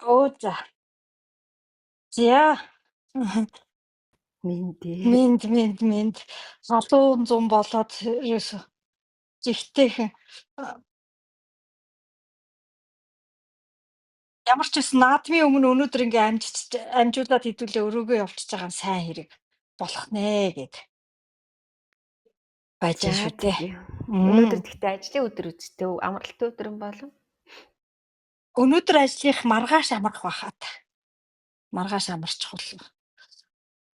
Оо за. За. Минь Минь. Залуу зам болоод ерөөсө жигтэйхэн ямар ч байсан наадмын өмнө өнөөдөр ингээ амжуулаад хэдүүлээ өрөөгөө явчихж байгаа нь сайн хэрэг болох нэ гэд байж За шүү дээ. тийм. Өнөөдөр тэгтээ ажлын өдөр үсттэй амралтын өдөр юм болов? Өнөөдөр ажлынх маргааш амрах байхаа та. Маргааш амарчих бол.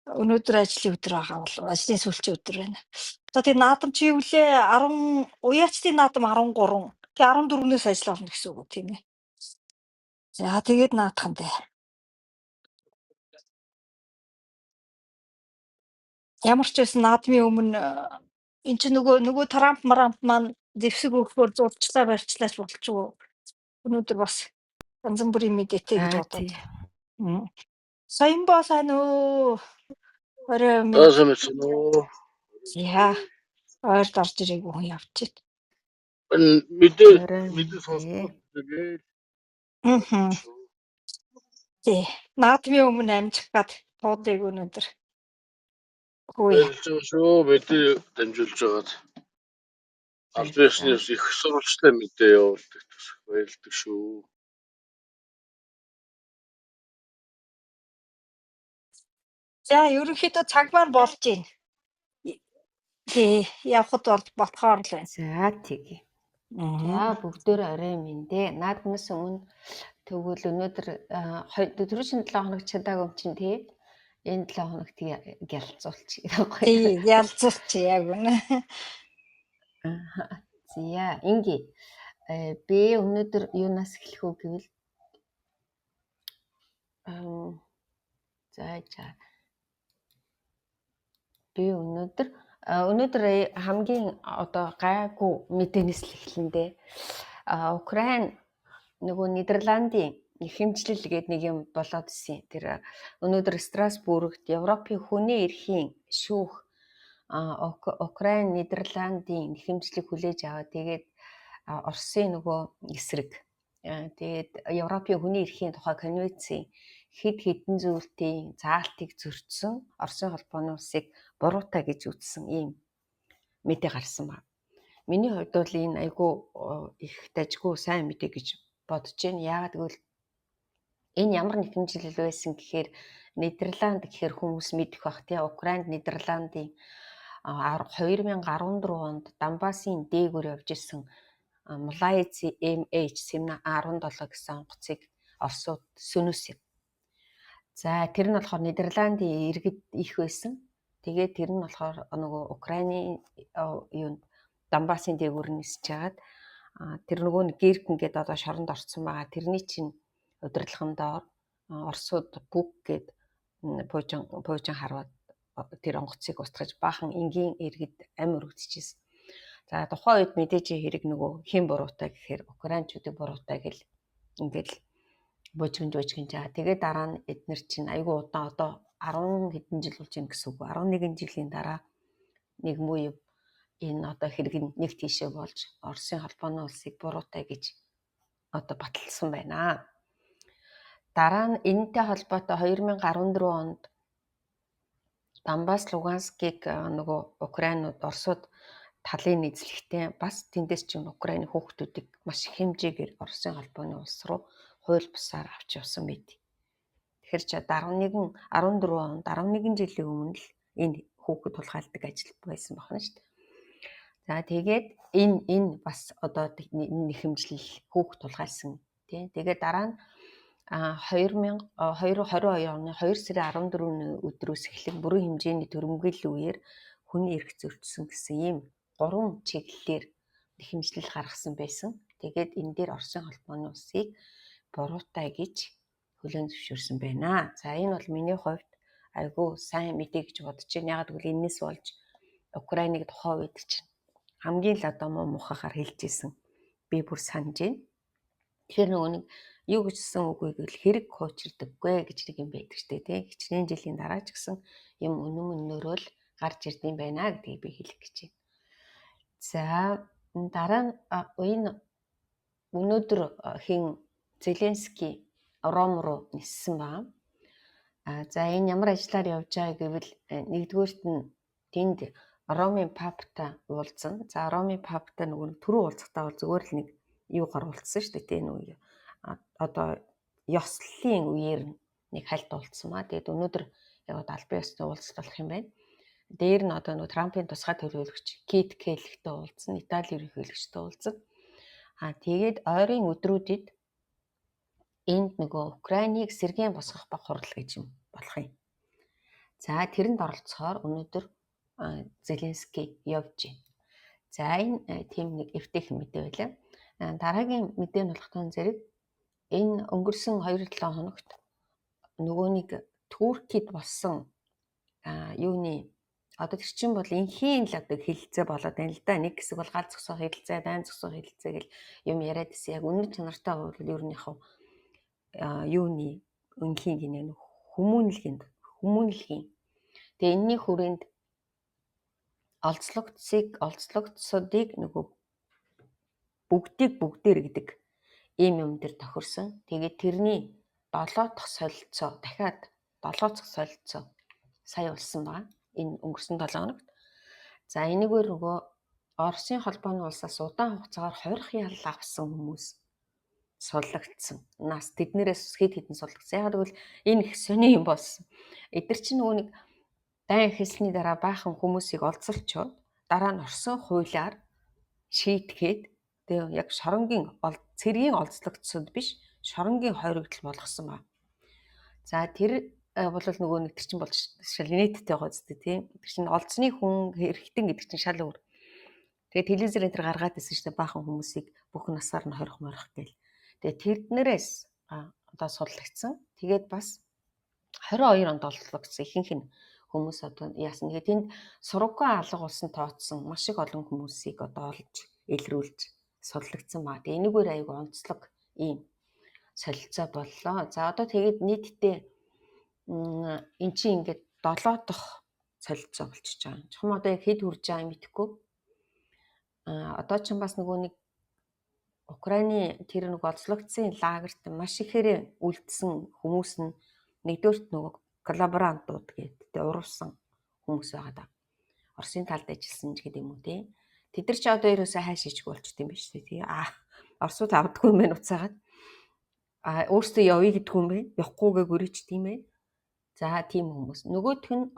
Өнөөдөр ажлын өдөр байгаа бол ажлын сүүлчийн өдөр байна. За тийм наадам чи юу лээ 10 уяачдын наадам 13. Тэгээ 14-өөс ажил олно гэсэн үг тийм ээ. За тэгээд наадах юм дээ. Ямар ч байсан наадмын өмнө эн чинь нөгөө Трамп маань зэвсэг өгөхөөр зурчлаа барьчлаач болчихоо. Өнөөдөр бас янз бүрийн мэдээтэй гэж бодоод. Саянбаа сайн уу? Орой минь. Сайн уу? Яа. Ойрд орж ирээгүй хүн явчих. Мэдээ сонсох тэгээд. Тий. Наадмын өмнө амжих гад туудыг өнөөдөр. Хөөе. Шүү мэдээ дамжуулж байгаад. Аль биеснээс их сурвалжтай мэдээ явуулдаг баярлалдаг шүү. За ерөнхийдөө цаг маань болж байна. Тий, явхад бол ботхоор л байна. За тэгье. За бүгдөө орой минь дээ. Наадмаас өмнө тэгвэл өнөөдөр түрүүшин 7 хоног чадаагүй юм чинь тий. Энэ 7 хоног ялцуулчих. Тий, ялцуулчих яг үнэ. За ингээ би өнөөдөр юунаас эхлэх үү гэвэл за би өнөөдөр хамгийн одоо гайгүй мэдээнээс л эхлэндээ Украин нөгөө Нидерландын хэмжлэл гээд нэг юм болоод ирсэн. Тэр өнөөдөр Страсбургт Европын хүний эрхийн шүүх Украин Нидерландын хэмжлэг хүлээж аваад тэгээд Оросын нөгөө эсрэг тэгээд Европын хүний эрхийн тухай конвенцийн хэдэн зүйлтийн заалтыг зөрчсөн Оросын холбооны улсыг буруутаа гэж үзсэн ийм мэдээ гарсан ба. Миний хувьд бол энэ айгүй их дажгүй сайн мэдээ гэж бодож байна. Яагаад гэвэл энэ ямар нэхэмжлэл байсан гэхээр Нидерланд гэхэр хүмүүс мэдэх бах тий Украинд Нидерландын 2014 онд Донбассын дээгүүр явж исэн Млайци MH Симна-17 гэсэн онгоцыг Оросууд сөнөөсөн. За тэр нь болохоор Нидерландын иргэд их байсан. Тэгээд тэр нь болохоор нөгөө Украины юунд Донбассын дээгүүр нисэж хагаад тэр нөгөө Геркэн гэдэг одоо шоронд орсон байгаа. Тэрний чинь удирдлагын доор Оросууд Бук гэдэг пуужин харваад тэр онгоцыг устгаж баахан энгийн иргэд амь өргөжчихсэн. За тухайн үед мэдээж хэрэг нөгөө хэн буруутай гэхээр Украинчуудын буруутай гэл ингээл буужгинж жаа. Тэгээд дараа нь эднэр чинь айгүй удаан одоо 10 хэдэн жил болж байна гэсэн үг. 11 жилийн дараа нэг муу энэ одоо хэрэг нэг тийшээ болж Оросын холбооны улсыг буруутай гэж одоо баталсан байна. Дараа нь энэтэй холбоотой 2014 онд Донбасс Луганскийг нөгөө Украинууд Оросууд талын нийцлэхдээ бас тэндээс чинь Украины хүүхдүүдийг маш их хэмжээгээр Оросын холбооны улс руу хууль бусаар авч явсан мэт. Тэгэхээр ч 14 онд 11 жилийн өмнө л энэ хүүхэд тулгаалдаг ажил байсан байна шүү дээ. За тэгээд энэ бас одоо нэхэмжлэл хүүхэд тулгаалсан тий. Тэгээд дараа нь 2022 оны 2 сарын 14-ний өдрөөс эхлэн бүрэн хэмжээний төрөмгөл үеэр хүний эрх зөрчсөн гэсэн ийм 3 чиглэлээр нэхэмжлэл гаргасан байсан. Тэгээд энэ дээр Оросын холбооны улсыг буруутай гэж хүлээн зөвшөөрсөн байна. За энэ бол миний хувьд айгүй сайн мэдээ гэж бодож байна. Ягаад гэвэл энэс болж Украиныг тухайн үед чинь хамгийн л одоо муухайгаар хэлжсэн. Би бүр санаж байна. Тэгэхээр нөгөө нэг юу гэжсэн үгүй гэвэл хэрэг хуучирдаггүй гэж нэг юм байдаг штэ тий. Хичнээн жилийн дараа ч гэсэн юм өнөөрөө л гарч ирдэм байна гэдгийг би хэлэх гэж байна. За дараа нь энэ өнөөдөр хин Зеленский Ром руу ниссэн байна. За энэ ямар ажиллаар явж байгаа гэвэл нэгдүгээрт нь тэнд Ромын паптай уулзсан. За Ромын паптай нөгөө түрүү уулзахдаа бол зүгээр л нэг юугаар уулзсан шүү дээ. Тийм үү. Одоо ёслолын үеэр нэг хальт уулзсан маа. Тэгээд өнөөдөр яваад албан ёсны уулзалт болох юм байна. Дээр нь одоо нөгөө Трампын тусгай төлөөлөгч Кит Келлигтэй уулзсан. Итали ерөнхийлөгчтэй уулзсан. Тэгээд ойрын өдрүүдэд энд нөгөө Украиныг сэргээн босгох баг хурал гэж юм болох юм. За тэрэнд оролцохоор өнөөдөр Зеленский явж байна. За энэ тийм нэг эвтэйхэн мэдээ байлаа. Дараагийн мэдээ нь болох тун зэрэг энэ өнгөрсөн 2-7 хоногт нөгөө нэг Туркид болсон юуны одоо тэр чинь бол инхийн л одоо хилцээ болоод байна л да. Нэг хэсэг бол гал зөксөх хилцээ, дайн зөксөх хилцээ гэл юм яриад байсан. Яг үнэн чанартай бол ер нь яг юуны инхийн гинэ хүмүүнлэгийн. Тэгээ энэний хүрээнд олзлогдсодыг нөгөө бүгдээр гэдэг ийм юм дээр тохирсон. Тэгээд тэрний 7 дахь солилцоо дахиад 7 дахь солилцоо сая болсон байна. Энэ өнгөрсөн 7 хоногт. За энэгээр нөгөө Оросын холбооны улсаас удаан хугацаагаар хорих ял авсан хүмүүс суллагдсан. Нас тэднэрээс хэд хэдэн суллагдсан. Яг тэгвэл энэ их сони юм болсон. Эдгэр чинь нөгөө нэг дайн хэлсний дараа баахан хүмүүсийг олзолчоод дараа нь орсон хуулиар шийтгэхэд тэгээ яг шоронгийн цэргийн олзлогдсод биш шоронгийн хоригдол болгосон ба. За тэр бол нөгөө нэг тэр чинь болж шал нийттэй байгаа зү тийм. Тэр чинь олзны хүн хэрэгтэн гэдэг чинь шал өөр. Тэгээ телевизээр энэ гаргаад байсан шүү дээ баахан хүмүүсийг бүх насаар нь хорих гэл. Тэгээ тэднэрээс одоо судлагдсан. Тэгээд бас 22 онд олзлогдсон ихэнх нь хүмүүс одоо яасан. Тэгээд тэнд сургаггүй алга болсон тооцсон маш их олон хүмүүсийг одоо олж илрүүлж судлагдсан ба. Тэгээ энэгээр аяг онцлог ийм солилцоо боллоо. За одоо тэгээд нийтдээ эн чинь ингээд 7 дахь солилцоо болчихж байгаа. Чухам одоо яг хэд хүрж байгааг мэдэхгүй. Одоо ч бас нөгөө нэг Украины тэр нэг олзлогдсон лагерт маш ихээр үлдсэн хүмүүс нь нэгдүгээрт нөгөө коллаборантууд гэдэг урвсан хүмүүс байгаа да. Оросын талд ажилласан ч гэдэг юм уу тий. Тэд нар ч одоо ерөөсөө хайшичгүй болчт юм биш тий. Оросууд авдаггүй юм байна уцаагаад. Өөртөө явъя гэдгүй юм байна. Явахгүйгээ гөрөж тийм ээ. За тийм хүмүүс. Нөгөөх нь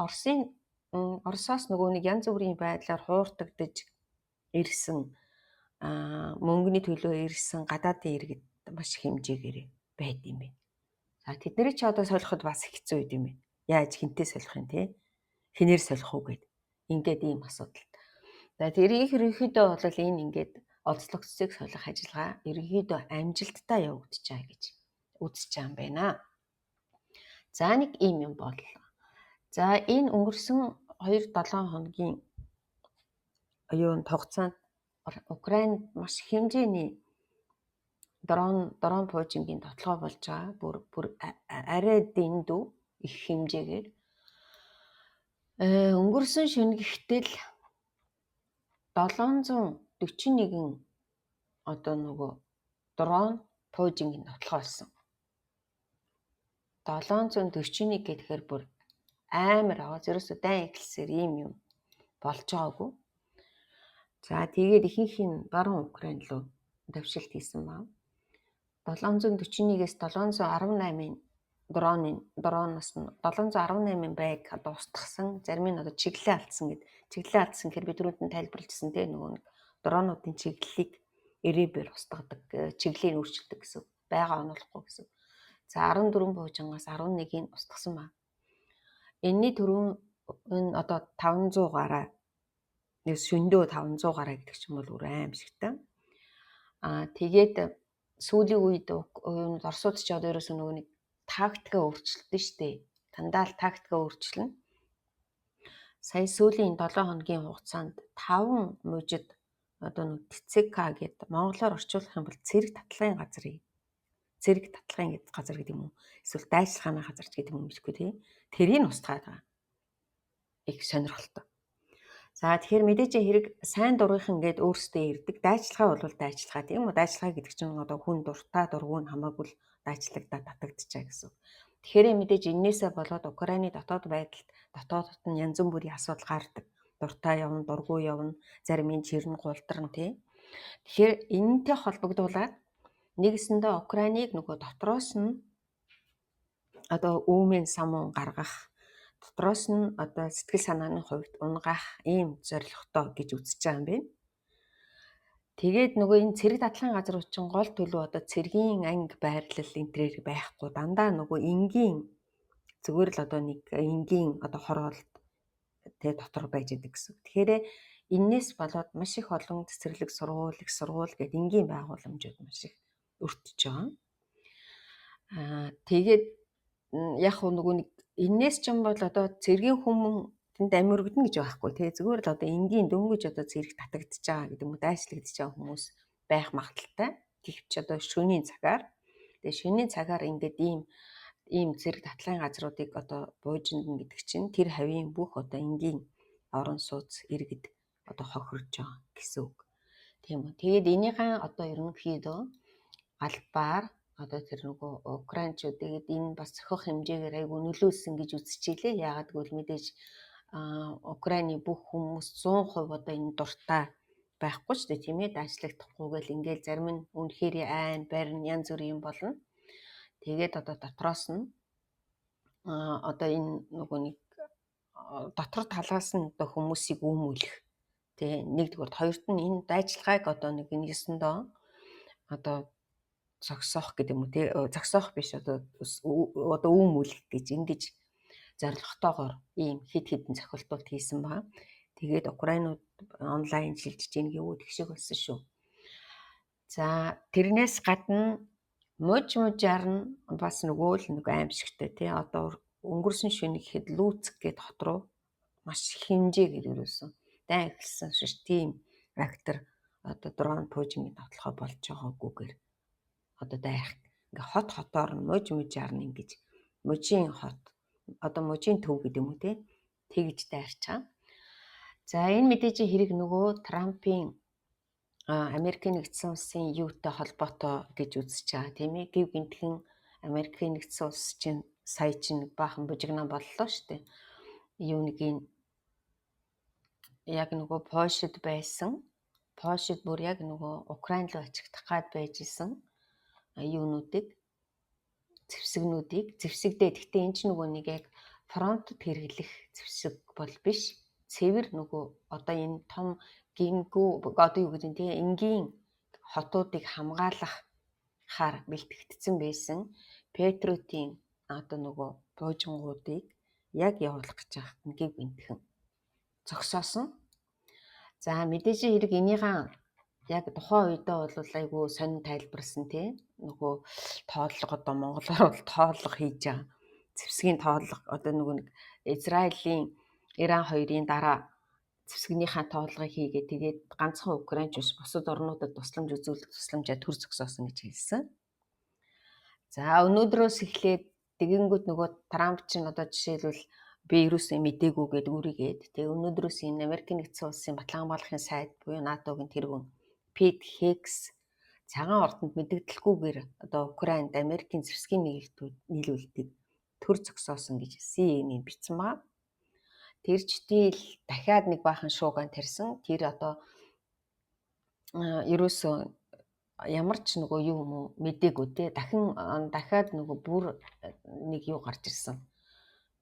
Оросоос нөгөө нэг янз бүрийн байдлаар хууртагдж ирсэн мөнгөний төлөө ирсэн гадаадын иргэд маш их хэмжээгээр байд юм байна. За тэдний ч одоо солиход бас хэцүү байд юм байна. Яаж хинтээ солих юм те? Хинээр солих уу гэд. Ингээд ийм асуудал. За тэрийг ерөнхийдөө бол энэ ингээд олзлогцыг солих ажиллагаа ерөнхийдөө амжилттай явагдаж байгаа гэж үзэж байгаа юм байна. За нэг ийм юм боллоо. За энэ өнгөрсөн 2-7 хоногийн юунд хугацаанд Украинд маш хэмжээний дрон пуужингийн тоглоо болж байгаа. Бүр арай дэндүү их хэмжээгээр өнгөрсөн шөнө гэхтэл 741 одоо нөгөө дрон пуужингийн тоглоо болсон. 741 гэхээр бүр амар аваа ерөөсөө дайн эхэлсээр ийм юм болж байгаагүй. За тэгээд ихэнх нь баруун Украин руу давшилт хийсэн байна. 741-ээс 718-ын дроноос нь 718 байг одоо устгасан, зарим нь одоо чиглэлээ алдсан гэд. Чиглэлээ алдсан гэхээр бид түрүүнд нь тайлбарлажсэн те нөгөө нэг дронуудын чиглэлийг эребээр устгадаг, чиглэлийг өөрчилдөг гэсэн. Байга онолохгүй гэсэн. За 14 буужингаас 11-ийг устгасан байна. Энэний түрүүн энэ одоо 500 гараа шөндөө 500 гараа гэдэг ч юм бол өөр аимшигтай. Тэгээд сүүлийн үед Оросууд ч одоо ерөөсөө нөгөө нэг тактикаа өөрчилдөө штэ. Дандаа л тактикаа өөрчилнө. Сая сүүлийн 7 хоногийн хугацаанд 5 мужид одоо нэг ТЦК гэдэг монголоор орчуулах юм бол цэрэг татлагын газар гэдэг юм уу? Эсвэл дайсалгааны газар гэдэг юм уу мэдэхгүй тий. Тэрийг устгаад байгаа. Их сонирхолтой. За тэгэхээр мэдээж хэрэг сайн дургийнхан гээд өөрсдөө ирдэг. Дайчилгаа бол дайчилгаа тийм үү? Дайчилгаа гэдэг чинь одоо хүн дуртай дургүй нь хамаагүй л дайчлагдаад татагдчихаа гэсэн. Тэгэхээр мэдээж энээсээ болоод Украины дотоод байдалд дотоодд нь янз бүрийн асуудал гардаг. Дуртай явна, дургүй явна, зарим нь чирнэ гулдран тий. Тэгэхээр энэнтэй холбогдуулаад нэгэсэндээ Украиныг нөгөө дотроос нь одоо үүмэн самун гаргах, дотроос нь одоо сэтгэл санааны хувьд унгах ийм зорилготой гэж үзэж байгаа юм байна. Тэгээд нөгөө энэ цэрэг дадлын газрууд чинь гол төлөв одоо цэргийн анги байрлал энтрээр байхгүй дандаа нөгөө энгийн зүгээр л одоо нэг энгийн одоо хороолт тэ дотор байж идэг гэсэн. Тэгэхээр энээс болоод маш их олон цэцэрлэг сургууль, их сургууль гэдэг энгийн байгууламжууд маш их өртөж байгаа. Тэгээд яг нөгөө нэг энээс ч юм бол одоо цэргийн хүмүүс тэнд амиргдана гэж байхгүй тий зүгээр л одоо энгийн дөнгөж одоо цэрэг татагдчихж байгаа гэдэг юм уу дайчлагдчихж байгаа хүмүүс байх магадaltaй. Гэвч одоо шөнийн цагаар ингээд ийм цэрэг татлын газруудыг одоо буужиндна гэдэг чинь тэр хавийн бүх одоо энгийн орон сууц иргэд одоо хохирж байгаа гэсэн үг. Тийм үү. Тэгээд энийхэн одоо ерөнхийдөө албаар одоо тэр нөгөө украинчуудыг энэ бас зохих хэмжээгээр айгүй нөлөөлсөн гэж үзчихлээ. Яагаад гэвэл мэдээж Украины бүх хүмүүс 100% одоо энэ дуртай байхгүй ч тийм ээ дайчлагдахгүйгээл ингээл зарим нь үнэхээр айн барин янз бүрийн юм болно. Тэгээд одоо дотроос нь одоо энэ нөгөө нэг дотор талаас нь одоо хүмүүсийг үүмүүлэх тий нэгдүгээр хоёрт нь энэ дайчилгааг одоо нэг нэгэсэндээ одоо зогсоох гэдэг юм уу тий зогсоох биш одоо үүмүүлэх гэж ингэж зорилготойгоор ийм хэд хэдэн зохилтууд хийсэн ба. Тэгээд украинууд онлайн шилжиж ийн гэвэл их шиг болсон шүү. За тэрнээс гадна мужаар нь бас нөгөө л нэг аимшигтай тий одоо өнгөрсөн шөнө гэхэд Луцк гэдэг хот руу маш их хэмжээгээр ирсэн. Дай эхэлсэн шиш тийм реактор одоо дрон пуужинг тоглохоо болж байгаагүйгээр одоо дайх. Ингээ хотоор нь мужаар нь ингэж мужийн хот одоо мужийн төв гэдэг юм уу тий тэгж дайрч байгаа. За энэ мэдээж хэрэг нөгөө Трампын Америкийн нэгдсэн улсын юутай холбоотой гэж үзэж байгаа тийм ээ. Гив гинтхэн Америкийн нэгдсэн улс чинь сая чинь баахан бужигнаа боллоо шүү дээ. Юу нэг энэ яг нөгөө Польшид байсан. Польшид бүр яг нөгөө Украин руу ачигдах гад байж исэн юунуудыг зэвсэгдээ. Гэхдээ энэ ч нөгөө нэг яг фронтод хэрэглэх зэвсэг бол биш. Цэвэр нөгөө одоо энэ том гингүү одоо юу гэдэг нь энгийн хотуудыг хамгаалахаар бэлтгэгдсэн байсан Петротийн одоо нөгөө буужингуудыг яг явуулах гэж байгаа юм гів гинтхэн зогсоосон. За мэдээж хэрэг энийхэн яг тухайн үедээ бол айгүй сонин тайлбарсан тий нөгөө тооллого одоо монголоор бол тооллого хийж байгаа. Зэвсгийн тооллого одоо нөгөө нэг Израилийн Иран хоёрын дараа зэвсгнийхаа тооллогыг хийгээд тэгээд ганцхан Украинч ус бусад орнуудад тусламж үзүүлэх тусламжаа төр зогсоосон гэж хэлсэн. За өнөөдрөөс эхлээд тэгэнгүүт нөгөө Трамп чинь одоо жишээлбэл би ерөөсөө мдээгүй гэдэг үргээд тэгээ өнөөдрөөс энэ Америкийн нэгдсэн улсын батлан хамгаалахын сайд буюу НАТО-гийн тэргүүн Пит Хекс цагаан ордонд мэдэгдэлгүйгээр одоо Украинд Америкийн зэвсгийн нийлүүлэлтийг төр зогсоосон гэж CNN бичсэн байна. Тэр читэл дахиад нэг баахан шууган тарьсан. Тэр одоо ерөөсөө ямар ч нөгөө юу юм уу мдээгүй те дахиад нөгөө бүр нэг юу гарч ирсэн.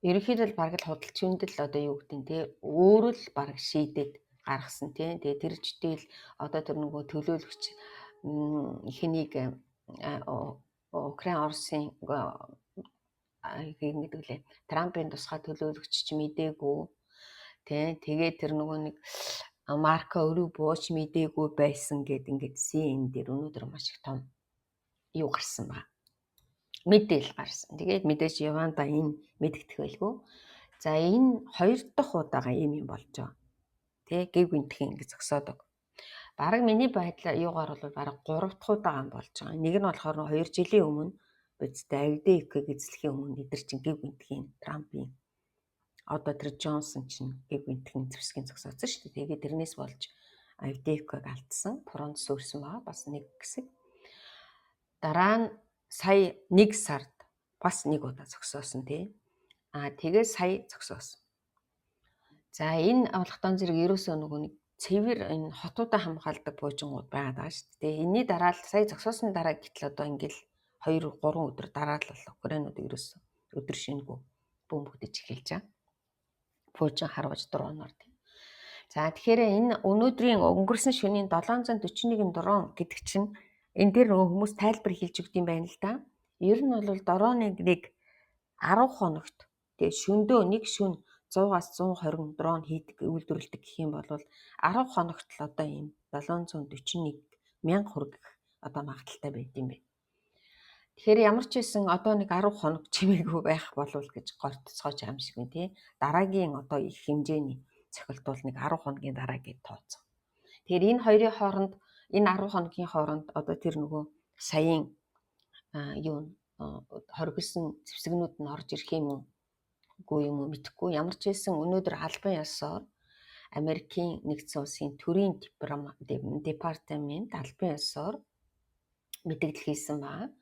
Ерөнхийдөө баг л худалч хүндэл одоо юу гэдэг нь те өөрөө л баг шийдээд гаргасан те. Тэгээ тэр читэл одоо тэр нөгөө төлөөлөгч ихнийг Украин Оросын гэдэг лээ Трампын тусгай төлөөлөгч ч мдээгүй тий тэгээд тэр нөгөө нэг Марко өрөө бууч мдээгүй байсан гэд ингээд CNN дээр өнөөдөр маш их том юу гарсан ба мэдээлэл гарсан. Тэгээд мэдээж Яванда энэ мэдгдэх байлгүй. За энэ хоёр дахь удаага юм болж байгаа. Тэ гів гинтхэн ингэ зогсоодог. Бараг миний байдлаар юугаар бол бараг 3 дахь удаага болж байгаа. Нэг нь болохоор 2 жилийн өмнө бидтэй агдик эзлэхийн өмнө эдэр чинь гів гинтхэн Трампын одоо тэр Джонсон чинь гэгвинтгийн зэвсгийн зогсооцсон шүү дээ. Тэгээд тэрнээс болж Ivdeco-г алдсан. Фронт сүрсэн байгаа бас нэг хэсэг. Дараа нь сая 1 сард бас нэг удаа зогсоосон тий. Тэгээ сая зогсоосон. За энэ авлагтан зэрэг ерөөсөө нөгөө нэг цэвэр энэ хотуудаа хамгаалдаг буужингууд байгаад байгаа шүү дээ. Энийний дараа л сая зогсоосон дараа гэтэл одоо ингээл 2-3 өдөр дараа л Украинууд ерөөсөө өдөр шинэгүй бөмбөгдөж эхэлж байгаа. Буужин харваж дрооноор тийм. За тэгэхээр энэ өнөөдрийн өнгөрсөн шөнийн 741 дрон гэдэг чинь энэ дээр нөгөө хүмүүс тайлбар хийж өгд юм байна л да. Ер нь бол дроныг нэг 10 хоногт тэгээ шөндөө нэг шөнө 100-аас 120 дрон хийдэг үйлдвэрлэдэг гэх юм бол 10 хоногт л одоо ийм 741 мянга хүрэх одоо магадaltaй байд юм бэ. Тэгэхээр ямар ч байсан одоо нэг 10 хоног чимээгүй байх болов гэж гортцоож юм шиг байна тий. Дараагийн одоо их хэмжээний цохилт бол нэг 10 хоногийн дараа гэж тооцоо. Тэгэхээр энэ хоёрын хооронд энэ 10 хоногийн хооронд одоо тэр нөгөө саяын хоригдсон зэвсэгнүүд нь орж ирэх юм уу үгүй юм уу мэдэхгүй. Ямар ч байсан өнөөдөр албан ёсоор Америкийн нэгдсэн улсын төрийн департамент албан ёсоор мэдээлэл хийсэн байна.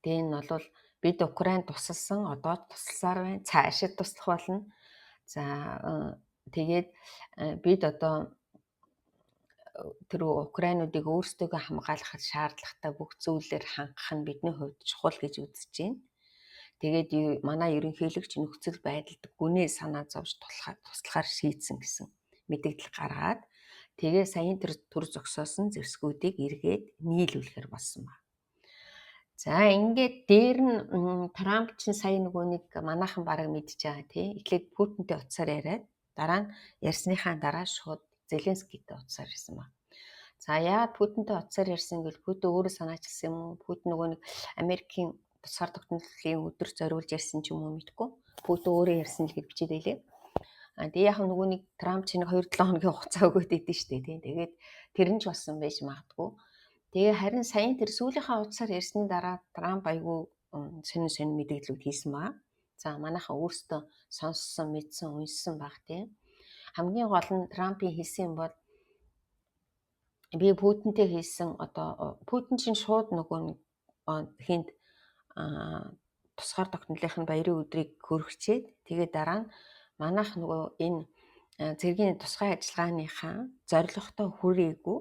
Тэгээ энэ бол бид Украинд тусалсан, одоо тусалсаар байна, цаашид туслах болно. За тэгээд бид одоо тэр Украинуудыг өөрсдөө хамгаалахад шаардлагатай бүх зүйлээр хангах нь бидний хувьд чухал гэж үзэж байна. Тэгээд манай ерөнхийлөгч нөхцөл байдалд гүнээ санаа зовж туслахаар шийдсэн гэсэн мэдээлэл гаргаад тэгээ саяын тэр төр зогсоосон зэвсгүүдийг эргээд нийлүүлэхээр болсон байна. За ингээд дээр нь Трамп чинь сая нөгөө нэг манайхан бараг мэдж байгаа тий. Эхлээд Путинтэй утсаар яриад дараа нь ярьсныхаа дараа шууд Зеленскийтэй утсаар ярьсан байна. За яагаад Путинтэй утсаар ярьсан гэвэл Путин өөрөө санаачилсан юм уу? Путин нөгөө нэг Америкийн тусгаар тогтнолын өдөр зориулж ярьсан ч юм уу мэдгүй. Путин өөрөө ярьсан л гэж бичээд байлээ. Тэгээ яг нөгөө нэг Трамп чинь 2-7 хоногийн хугацаа өгөөд идэв штэ тий. Тэгээд тэр нь ч болсон байж магадгүй. Тэгээ харин саяын тэр сүүлийнхаа утсаар ярьсны дараа Трамп айгүй сонин мэдээлэлүүд хийсэн баа. За манайхаа өөрсдөө сонссон, мэдсэн, уншсан баг тий. Хамгийн гол нь Трампийн хийсэн юм бол би Путинтэй хийсэн одоо Путин чинь шууд нөгөө нэг хинт тусгаар тогтнолынхын баярын өдрийг хөргөчээд тэгээд дараа нь манайх нөгөө энэ цэргийн тусгай ажиллагааныхаа зорилготой хүрээгүй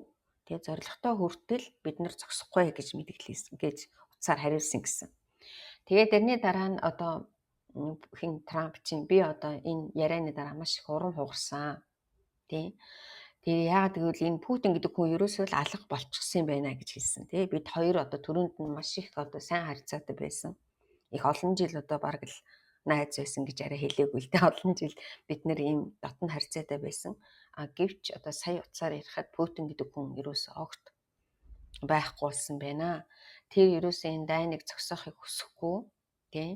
тэгээд зорилготой хүртэл бид нар зогсохгүй гэж мэдээлсэн гэж утсаар хариулсан гэсэн. Тэгээд тэрний дараа нь одоо хин Трамп чинь би одоо энэ ярианы дараа маш их урам хугарсан. Тий. Тэгээ яагаад гэвэл энэ Путин гэдэг хүн ерөөсөө л алга болчихсон юм байна гэж хэлсэн. Тий. Бид хоёр одоо түрүүнд нь маш их одоо сайн харьцаатай байсан. Их олон жил одоо бараг л найз байсан гэж арай хэлээгүй л дээ. Олон жил бид нэр ийм дотн харьцаатай байсан. Гэвч одоо сая утсаар ярихад Путин гэдэг хүн ерөөсөө огт байхгүй болсон байна. Тэр ерөөсөө энэ дайныг зогсоохыг хүсэхгүй. Тий.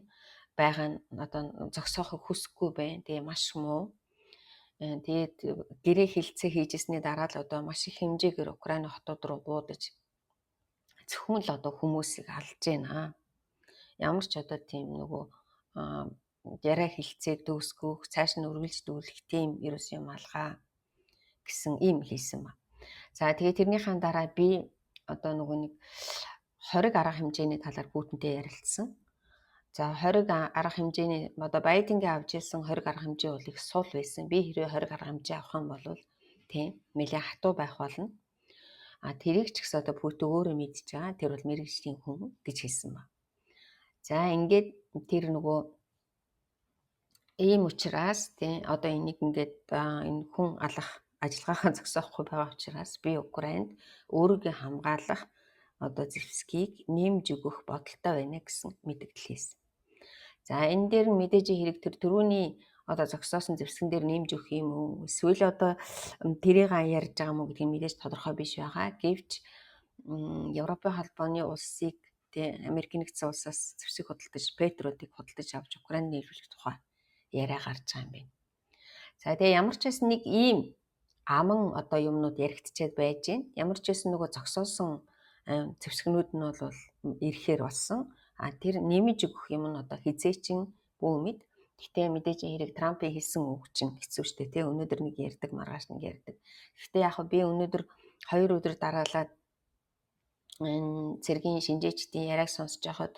Байгаа нь одоо зогсоохыг хүсэхгүй байна. Тэгээ маш муу. Тэгээд гэрээ хилцээ хийжсэний дараа л одоо маш их хэмжээгээр Украины хотууд руу буудаж зөвхөн л одоо хүмүүсийг алж байна. Ямар ч одоо тийм нөгөө яриа хилцээг дөөсгөх, цааш нь үргэлж дүүлэх тийм ерөөс юм алгаа гэсэн ийм хийсэн ба. За тэгээд тэрнийхээ дараа би одоо нөгөө нэг 20 арга хэмжээний талаар Путинтэй ярилцсан. За 20 арга хэмжээний одоо Байденгийн авч ирсэн 20 арга хэмжээ бол их сул байсан. Би хэрвээ 20 арга хэмжээ авах юм бол тийм нэлээд хатуу байх болно. Тэрийг ч гэсэн одоо Путин өөрөө мэдж байгаа. Тэр бол мэргэжлийн хүн гэж хэлсэн ба. За ингээд тэр нөгөө ийм учраас тийм одоо энийг ингээд энэ хүн алах ажиллагаагаа зогсоохгүй байгаа учраас би Украинд өөрийгөө хамгаалах одоо зэвсгийг нэмж өгөх бодолтой байна гэсэн мэдээлэл хийсэн. За энэ дээр мэдээж хэрэг тэр түрүүний одоо зогсоосон зэвсгэн дээр нэмж өгөх юм уу? Эсвэл одоо тэрийг ярьж байгаа мó гэдгийг мэдээж тодорхой биш байгаа. Гэвч Европын холбооны улсыг Америкийн нэгдсэн улсаас зэвсэг худалдаж, петродыг худалдаж авч Украинд нийлүүлэх тухай яриа гарч байгаа юм байна. За тэгээ ямар ч байсан нэг ийм аман одоо юмнууд яригдчихэд байж байна. Ямар ч байсан нөгөө зогсоосон зэвсгнүүд нь бол ирэхээр болсон. Тэр нэмж өгөх юм нь одоо хизээчин бүү мэд Гэхдээ мэдээж хэрэг Трампын хэлсэн үг чинь хэцүү шүү дээ тий. Өнөөдөр нэг ярьдаг, маргааш нэг ярьдаг. Гэхдээ яг би өнөөдөр 2 өдөр дараалаад энэ цэргийн шинжээчдийн яриаг сонсож байхад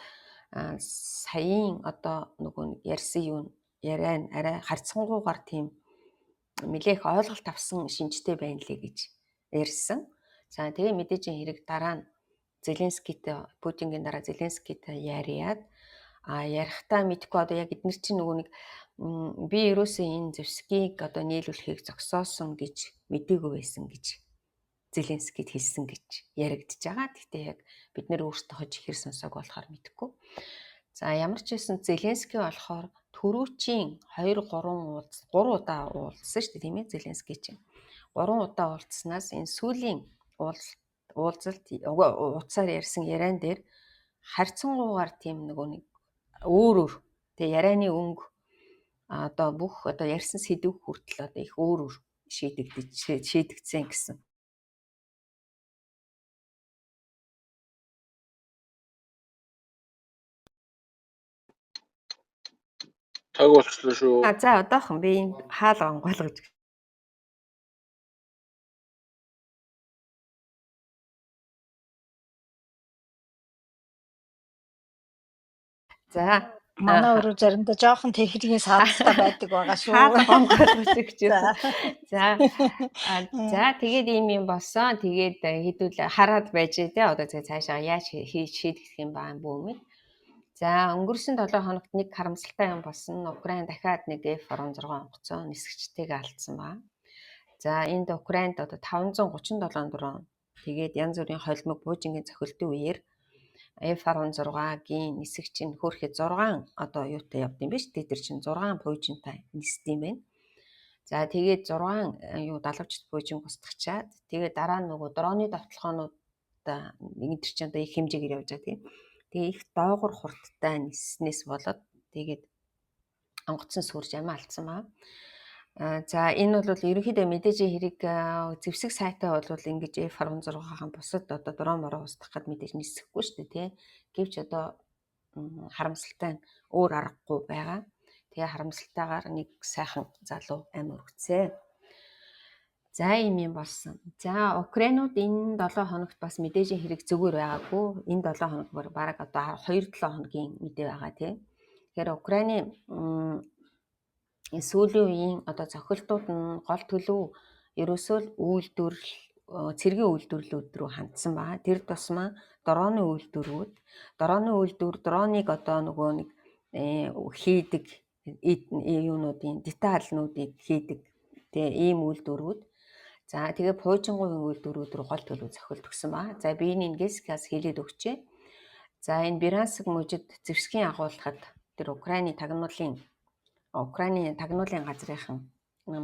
саяын одоо нөгөө ярьсан юм яриа арай харьцангуйгаар тийм нэлээх ойлголт авсан шинжтэй байна лээ гэж ярьсан. За тэгээ мэдээж хэрэг дараа нь Зеленскийтэй Путингийн дараа Зеленскийтэй яриад ярихдаа мэдгүй одоо яг эдгээр чинь нөгөө нэг би ерөөсөө энэ зэвсгийг одоо нийлүүлэхийг зогсоосон гэж мэдээгүй байсан гэж Зеленскийд хэлсэн гэж яригдж байгаа. Гэхдээ яг бид нэр өөрсдөө хож ихэр сонсоог болохоор мэдэхгүй. За ямар ч байсан Зеленский болохоор түрүүчийн 3 удаа уулзсан шүү дээ тийм ээ Зеленский чинь. 3 удаа уулзснаас энэ сүүлийн уулзаар ярьсан яриан дээр харьцангуйгаар тийм нөгөө нэг өөр тэгээ ярианы өнгө одоо бүх одоо ярьсан сэдв хүртэл одоо их өөр шийдэгдсэн гэсэн. Таг болчихлоо шүү. За одоохон би энэ хаал онгойлгож. За манай өөрөө заримдаа жоохон техникийн саадтай байдаг байгаа шүү. хаал онгойлгож гэж. За тэгээд ийм болсон. Тэгээд хэдүүл хараад байж тий одоо цаашаа яаж шийдэх юм баа бөөмэй. За өнгөрсөн 7 хоногт нэг харамсалтай юм болсон. Украин дахиад нэг F-16 онгоцоо нисгчтэйг алдсан ба. За энд Украинд одоо 537 дрон тэгээд янз бүрийн холимог буужингийн цохилтын үеэр F-16-гийн нисгч нь хөөрхөд 6 одоо юутай явд юм биш. Тэр чинь 6 буужинтай нисдэм байна. За тэгээд 6 далавчт буужинг устгачаад тэгээд дараа нь нөгөө дроны давталгаанууд энэ төр чинь одоо их хэмжээгээр явж байгаа тийм. Тэгээ их доогор хурдтай ниснээс болоод тэгээд онгоцон сүрж амиа алдсан ба. За энэ бол ерөнхийдөө мэдээж хэрэг зэвсэг сайтай бол ингэж F-16-ийн бусад одоо дрон мороо устгах гэд мэдээж нисэхгүй шүү дээ тий. Гэвч одоо харамсалтай нь өөр аргагүй байгаа. Тэгээ харамсалтайгаар нэг сайхан залуу амь өргөцөө. За ийм юм болсон. За Украинууд энэ 7 хоногт бас мэдээж хэрэг зүгээр байгаагүй. Энэ 7 хоног бараг одоо 2-7 хоногийн мэдээ байгаа тий. Тэгэхээр Украины сүүлийн үеийн одоо цохилтууд нь гол төлөв ерөөсөө үйлдвэрлэл цэргийн үйлдвэрлэлүүд рүү хандсан ба. Тэр тусмаа дроны үйлдвэрүүд дроныг одоо нөгөө нэг хийдэг юунуудын детальнуудыг хийдэг тэгээ ийм үйлдвэрүүд. За тэгээ пуужингийн үйлдвэрүүд рүү гол төлөв цохилт өгсөн ба. За би энэ Гескаас хэлээд өгчээ. За энэ Брянск мужид зэвсгийн агуулгад тэр Украины тагнуулын газрынхан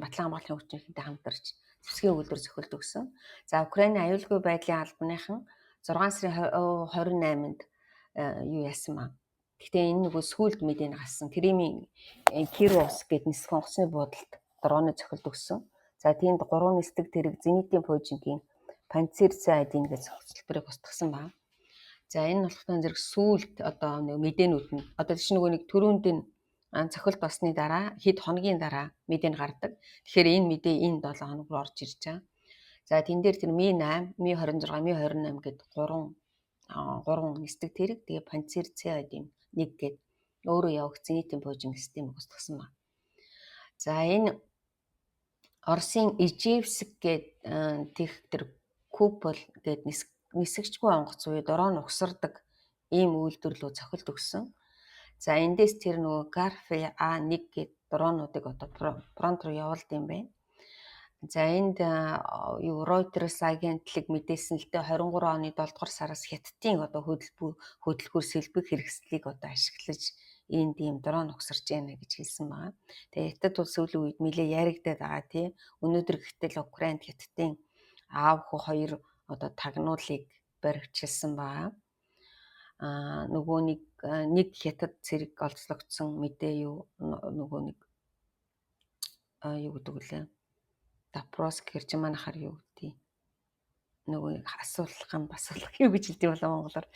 батлан хамгааллын хүчинхэнтэй хамтарч зэвсгийн үйлдвэр цохилт өгсөн. За Украины аюулгүй байдлын албаныхан 6 сарын 28-нд юу яасан ба. Гэхдээ энэ нөгөө сүүлд мэдээ гарсан. Кримийн Кировск гэдэг нисэх онгоцны буудалд дроны цохилт өгсөн. За тиймд 3 нисдэг тэрэг зенитийн пуужингийн Панцирцайдын гэж хөтөлбөрийг устгасан ба. За энэ болохтой зэрэг сүүлд одоо мэдээнүүд нь одоо тийш нөгөө нэг төрөнд нь цохилт басны дараа хэд хоногийн дараа мэдээ гардаг. Тэгэхээр энэ мэдээ энэ 7 хоног руу орж ирж байгаа. За тэн дээр тэр Ми-8, Ми-26, Ми-28 гэдэг 3 нисдэг тэрэг тэгээ Панцирцайдын нэг гээд өөрөө явах зенитийн пуужинг системийг устгасан ба. За энэ Оросын Ижевск гэдэг тэр Купол гэдэг нисгчгүй онгоц уу дрон угсардаг ийм үйлдвэрлэлөө цохилт өгсөн. За эндээс тэр нөгөө Гарфи А1 гэдэг дронуудыг одоо фронт руу явуулд юм байна. За энд Reuters агентлаг мэдээсэн л дээ 23 оны 7 дугаар сараас Хятадын одоо хөдөлгүүр сэлбэг хэрэгслийг одоо ашиглаж энд ийм дрон угсарч байна гэж хэлсэн байна. Тэгээ Хятад бол сүүлийн үед нэлээ яригдаад байгаа тий. Өнөөдөр гэтэл Украинд Хятадын аав хүү хоёр одоо тагнуулыг баривчилсан байна. Нөгөө нэг Хятад цэрэг олзлогдсон мэдээ юу нөгөө нэг юу гэдэг үлээ. Допроск гэрж манахаар юу гэдэг. нөгөө асуулган басуулах юу гэж хэлдэг болоо монголоор.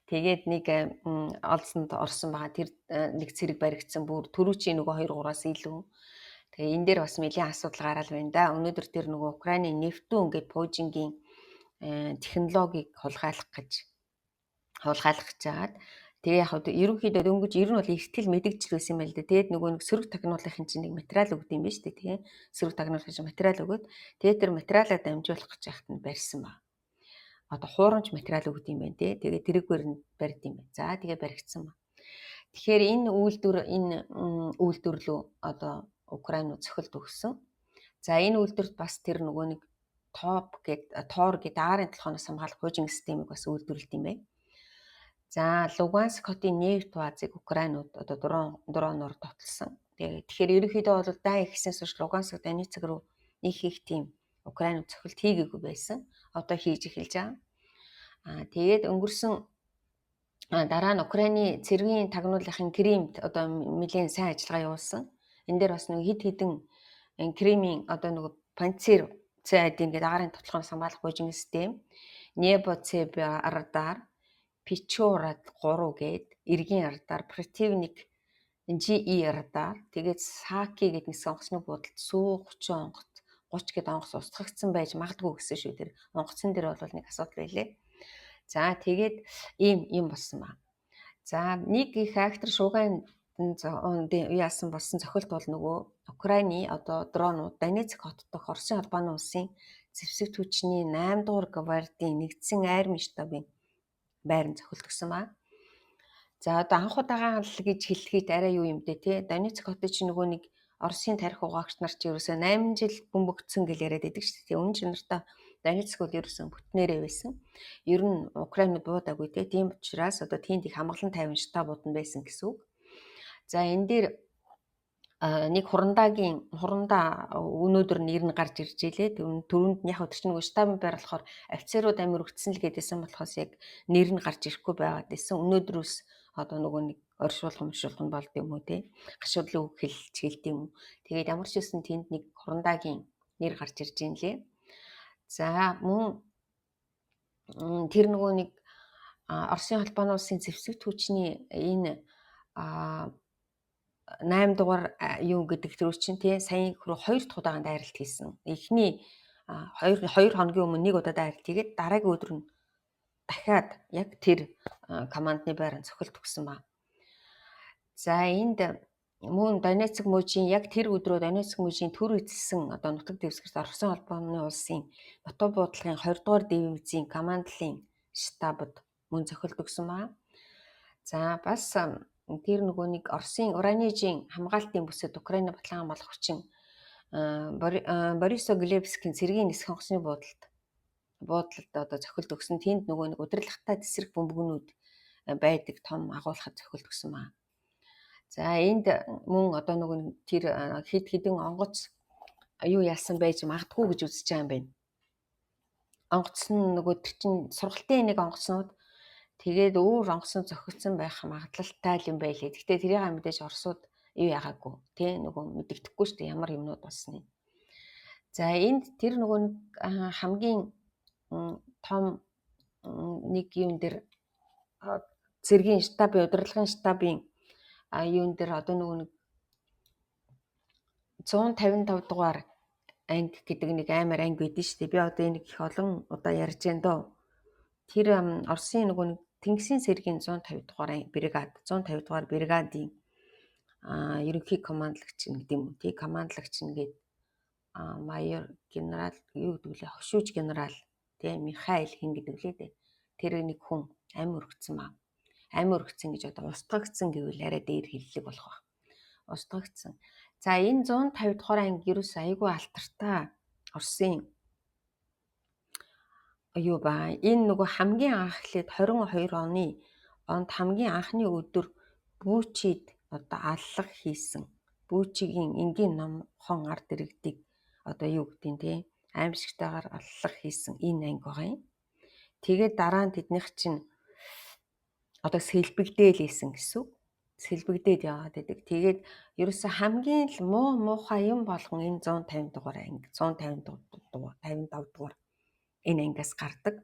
Тэгээд нэг олзонд орсон байгаа. Тэр нэг цэрэг баригдсан бүр төрүүчийн нөгөө 2-3-аас илүү. Тэгээ энэ дээр бас нэлийн асуудал гараал байна да. Өнөөдөр тэр нөгөө Украины нефтүүн ингээд Пуужингийн технологиг хулгайлах гэж жагаад тэгээ яг ерөнхийдөө дөнгөж ер нь бол эртгэл мэдэгдэл байсан юм байл да. Тэгээд нөгөө нэг сөрөг тагнуулахын чинь нэг материал өгд юм биш үү тэгээ. Сөрөг тагнуулахын чинь материал өгöd. Тэгээд тэр материалаа дамжуулах гэж яхад нь барьсан ба. Одоо хуурамч материал өгд юм байна тий. Тэгээд тэрэггээр нь барьд юм байна. За тэгээ баригдсан ба. Тэгэхээр энэ үйлдвэр лөө одоо Украин цохилт өгсөн. За энэ үйлдвэрт бас тэр нөгөө нэг тоор гэдэг аарын толгоноос хамгаалах хуучин системийг бас үйлдвэрлэдэг юм байна. За Луганск хотын нефт баазыг Украинууд одоо дроноор тотолсон. Тэгэхээр ерөнхийдөө бол дай ихснээс хойш Луганск Донецк руу нэг их тийм Украин цохилт хийгээгүй байсан. Одоо хийж эхэлж байгаа. Тэгээд өнгөрсөн дараа нь Украины цэргийн тагнуулахын Кримт одоо нэлийн сайн ажиллагаа явуулсан. Энэ дээр бас нэг хидэн Кримийн одоо нэг панцир цайдын гэдэг аарын тотлохоноос хамгаалах хуучин систем, Небоцеб радар, Пичурад 3 гээд эргийн радар, противник GE радар, тэгээд Саки гэдэг нэг онгоцны буудалд сүү 30 онгоц 30 гэдэг онгоц устгагдсан байж магадгүй гэсэн шүү. Тэр онгоцон дээр бол нэг асуудал байлээ. За тэгээд ийм болсон ба. За нэг их актер шууган яасан болсон цохилт бол нөгөө Украины одоо дронууд Донецк хот дох Оросын албаны улсын зэвсэг түвшний 8 дугаар гвардийн нэгдсэн армийн штабын байранд цохилт өгсөн ба. За одоо анх удаага гэж хэлэхэд арай юу юм бэ те. Донецк хотод чи нөгөө нэг Оросын тарих угаагч нар чи ерөөсөө 8 жил бөмбөгдсөн гэж яриад байдаг шүү дээ. Үнэн чанартай Донецк бол ерөөсөө бүтнээрээ байсан. Ер нь Украинууд буудаагүй те. Тийм учраас одоо тийнд их хамгаалан тайван штабууд нь байсан гэсэн үг. За энэ дээр нэг хурандаа өнөөдөр нэр нь гарч ирж илээ. Төрөнд нь яг өдөр чинь нөгөө штабын байр болохоор офицерууд амир өгцсөн л гэдээсэн болохоос яг нэр нь гарч ирэхгүй байгаад байсан. Өнөөдрөөс одоо нөгөө нэг оршуулган болд юм уу те. Гашуудлын үг хэлж юм уу. Тэгээд ямар ч үсэн тэнд нэг хурандаагийн нэр гарч ирж ийн лээ. За мөн тэр нөгөө нэг Оросын албаны улсын зэвсэг түвшний энэ 8 дугаар юу гэдэг төрөөр чинь тий сая хөрөө 2 дахь удаагийн дайралт хийсэн. Эхний 2 хоногийн өмнө нэг удаа дайралт хийгээд дараагийн өдөр нь дахиад яг тэр командны байранд цохилт өгсөн ба. За энд мөн Донецк мужийн яг тэр өдрөө Донецк мужийн төр эзэлсэн одоо нутаг дэвсгэрт Оросын албаны улсын Батуу буудлын 20 дугаар дивизийн командлын штабд мөн цохилт өгсөн ба. За бас тэр нөгөө нэг Оросын Уранижийн хамгаалтын бүсэд Украины батлан хамгаалах хүчин Борисо Глебскийн цэргийн нисэх онгоцны буудалд одоо цохилт өгсөн. Тэнд нөгөө нэг удирдлагатай тесрэг бөмбөгнүүд байдаг том агуулгад цохилт өгсөн ба. За энд мөн одоо нөгөө тэр хидэн онгоц юу яасан байж магадгүй гэж үзэж байгаа юм байна. Онгоц нь нөгөө тэр чинь сургалтын нэг онгоцнууд тэгээд өөр онгоцнод зохицсон байх магадлалтай юм байлээ. Гэхдээ тэрийг мэдээж Оросууд юу яагаагүй тий нөгөө мэддэхгүй шүү дээ ямар юмнууд болсныг. За энд тэр нөгөө хамгийн том нэг юм дээр цэргийн штабын удирдлагын штабын юун дээр одоо нөгөө 155 дугаар анги гэдэг нэг амар анги байдэн шүү дээ. Би одоо энийг их олон удаа ярьж байна доо. Тэр Оросын нөгөө нэг Тэнгисийн цэргийн 150 дугаар бригадын ерөнхий командлагч гэдэг юм уу тий командлагч нэгээд майор генерал юу гэдэг лээ хошууч генерал тий Михаил хин гэдэг лээ дээ. Тэр нэг хүн амь өргөцсөн ба. Амь өргөцсөн гэж одоо устгагдсан гэвэл арай дээр хэллэг болох ба. Устгагдсан. За энэ 150 дугаар анги ерөөс айгүй алтартай Оросын юу ба энэ нөгөө хамгийн анх лээд 22 онд хамгийн анхны өдөр Бучид одоо аллах хийсэн. Бучигийн энгийн номхон ард иргэдийг одоо юу гэдгийг те аимшигтайгаар аллах хийсэн энэ анги байгаа юм. Тэгээд дараа нь тэднийх чинь одоо сэлбэгдээл хийсэн гэсэн. Сэлбэгдээд яваад байдаг. Тэгээд ерөөсө хамгийн л муухай юм болгон энэ 150 дугаар анги 155 дугаар энэ ангиас гардаг.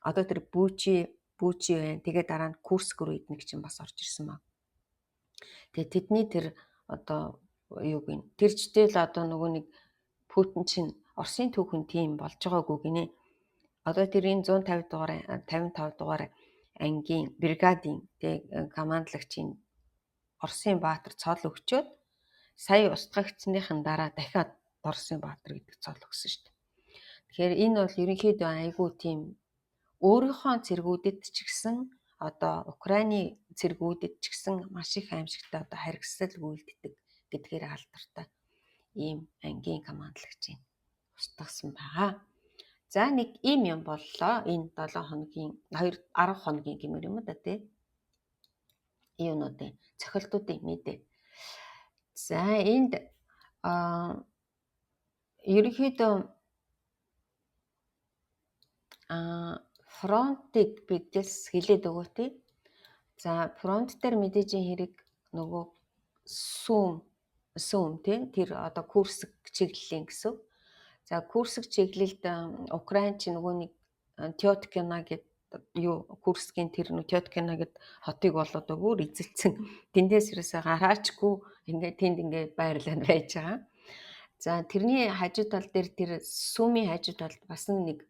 Одоо тэр Бүүчи байна. Тэгээд дараа нь Курск руу эднэг чинь бас орж ирсэн маа. Тэгээд тэдний тэр одоо юуг ин тэрчтэл одоо нөгөө нэг Путин чинь Оросын түүхэн тийм болж байгаагүй гинэ. Одоо тэр энэ 150 дугаар 55 дугаар ангийн бригадын командлагчийн Оросын баатар цол өгчөөд сая устгагдсныхын дараа дахиад Оросын баатар гэдэг цол өгсөн шүү дээ. Тэгэхээр энэ бол ерөнхийдөө айгүй тийм өөрийнхөө цэргүүдэд ч гэсэн одоо Украины цэргүүдэд ч гэсэн маш их аимшигтай одоо харгислал үйлддэг гэдгээр алдартай ийм ангийн командлагчийн устгасан байгаа. За нэг ийм юм боллоо. Энэ 7 хоногийн 10 хоногийн гэмээр юм да тий. Юунуудын цохилтуудын мэдээ. За энд ерөнхийдөө фронтыг бидээс хилээд өгөө тий. За фронт дээр мэдээж хэрэг нөгөө сүүм тий тэр одоо Курск чиглэлийн гэсэн. За Курск чиглэлд Украин ч нөгөө нэг Тёткина гэдэг Курскийн тэр Тёткина гэдэг хотыг бол одоо бүр эзэлсэн. Тэндээс ерөөсөө гараачгүй ингээд тэнд ингээд байрлал байж байгаа. За тэрний хажуу тал дээр тэр сүүмийн хажуу талд бас нэг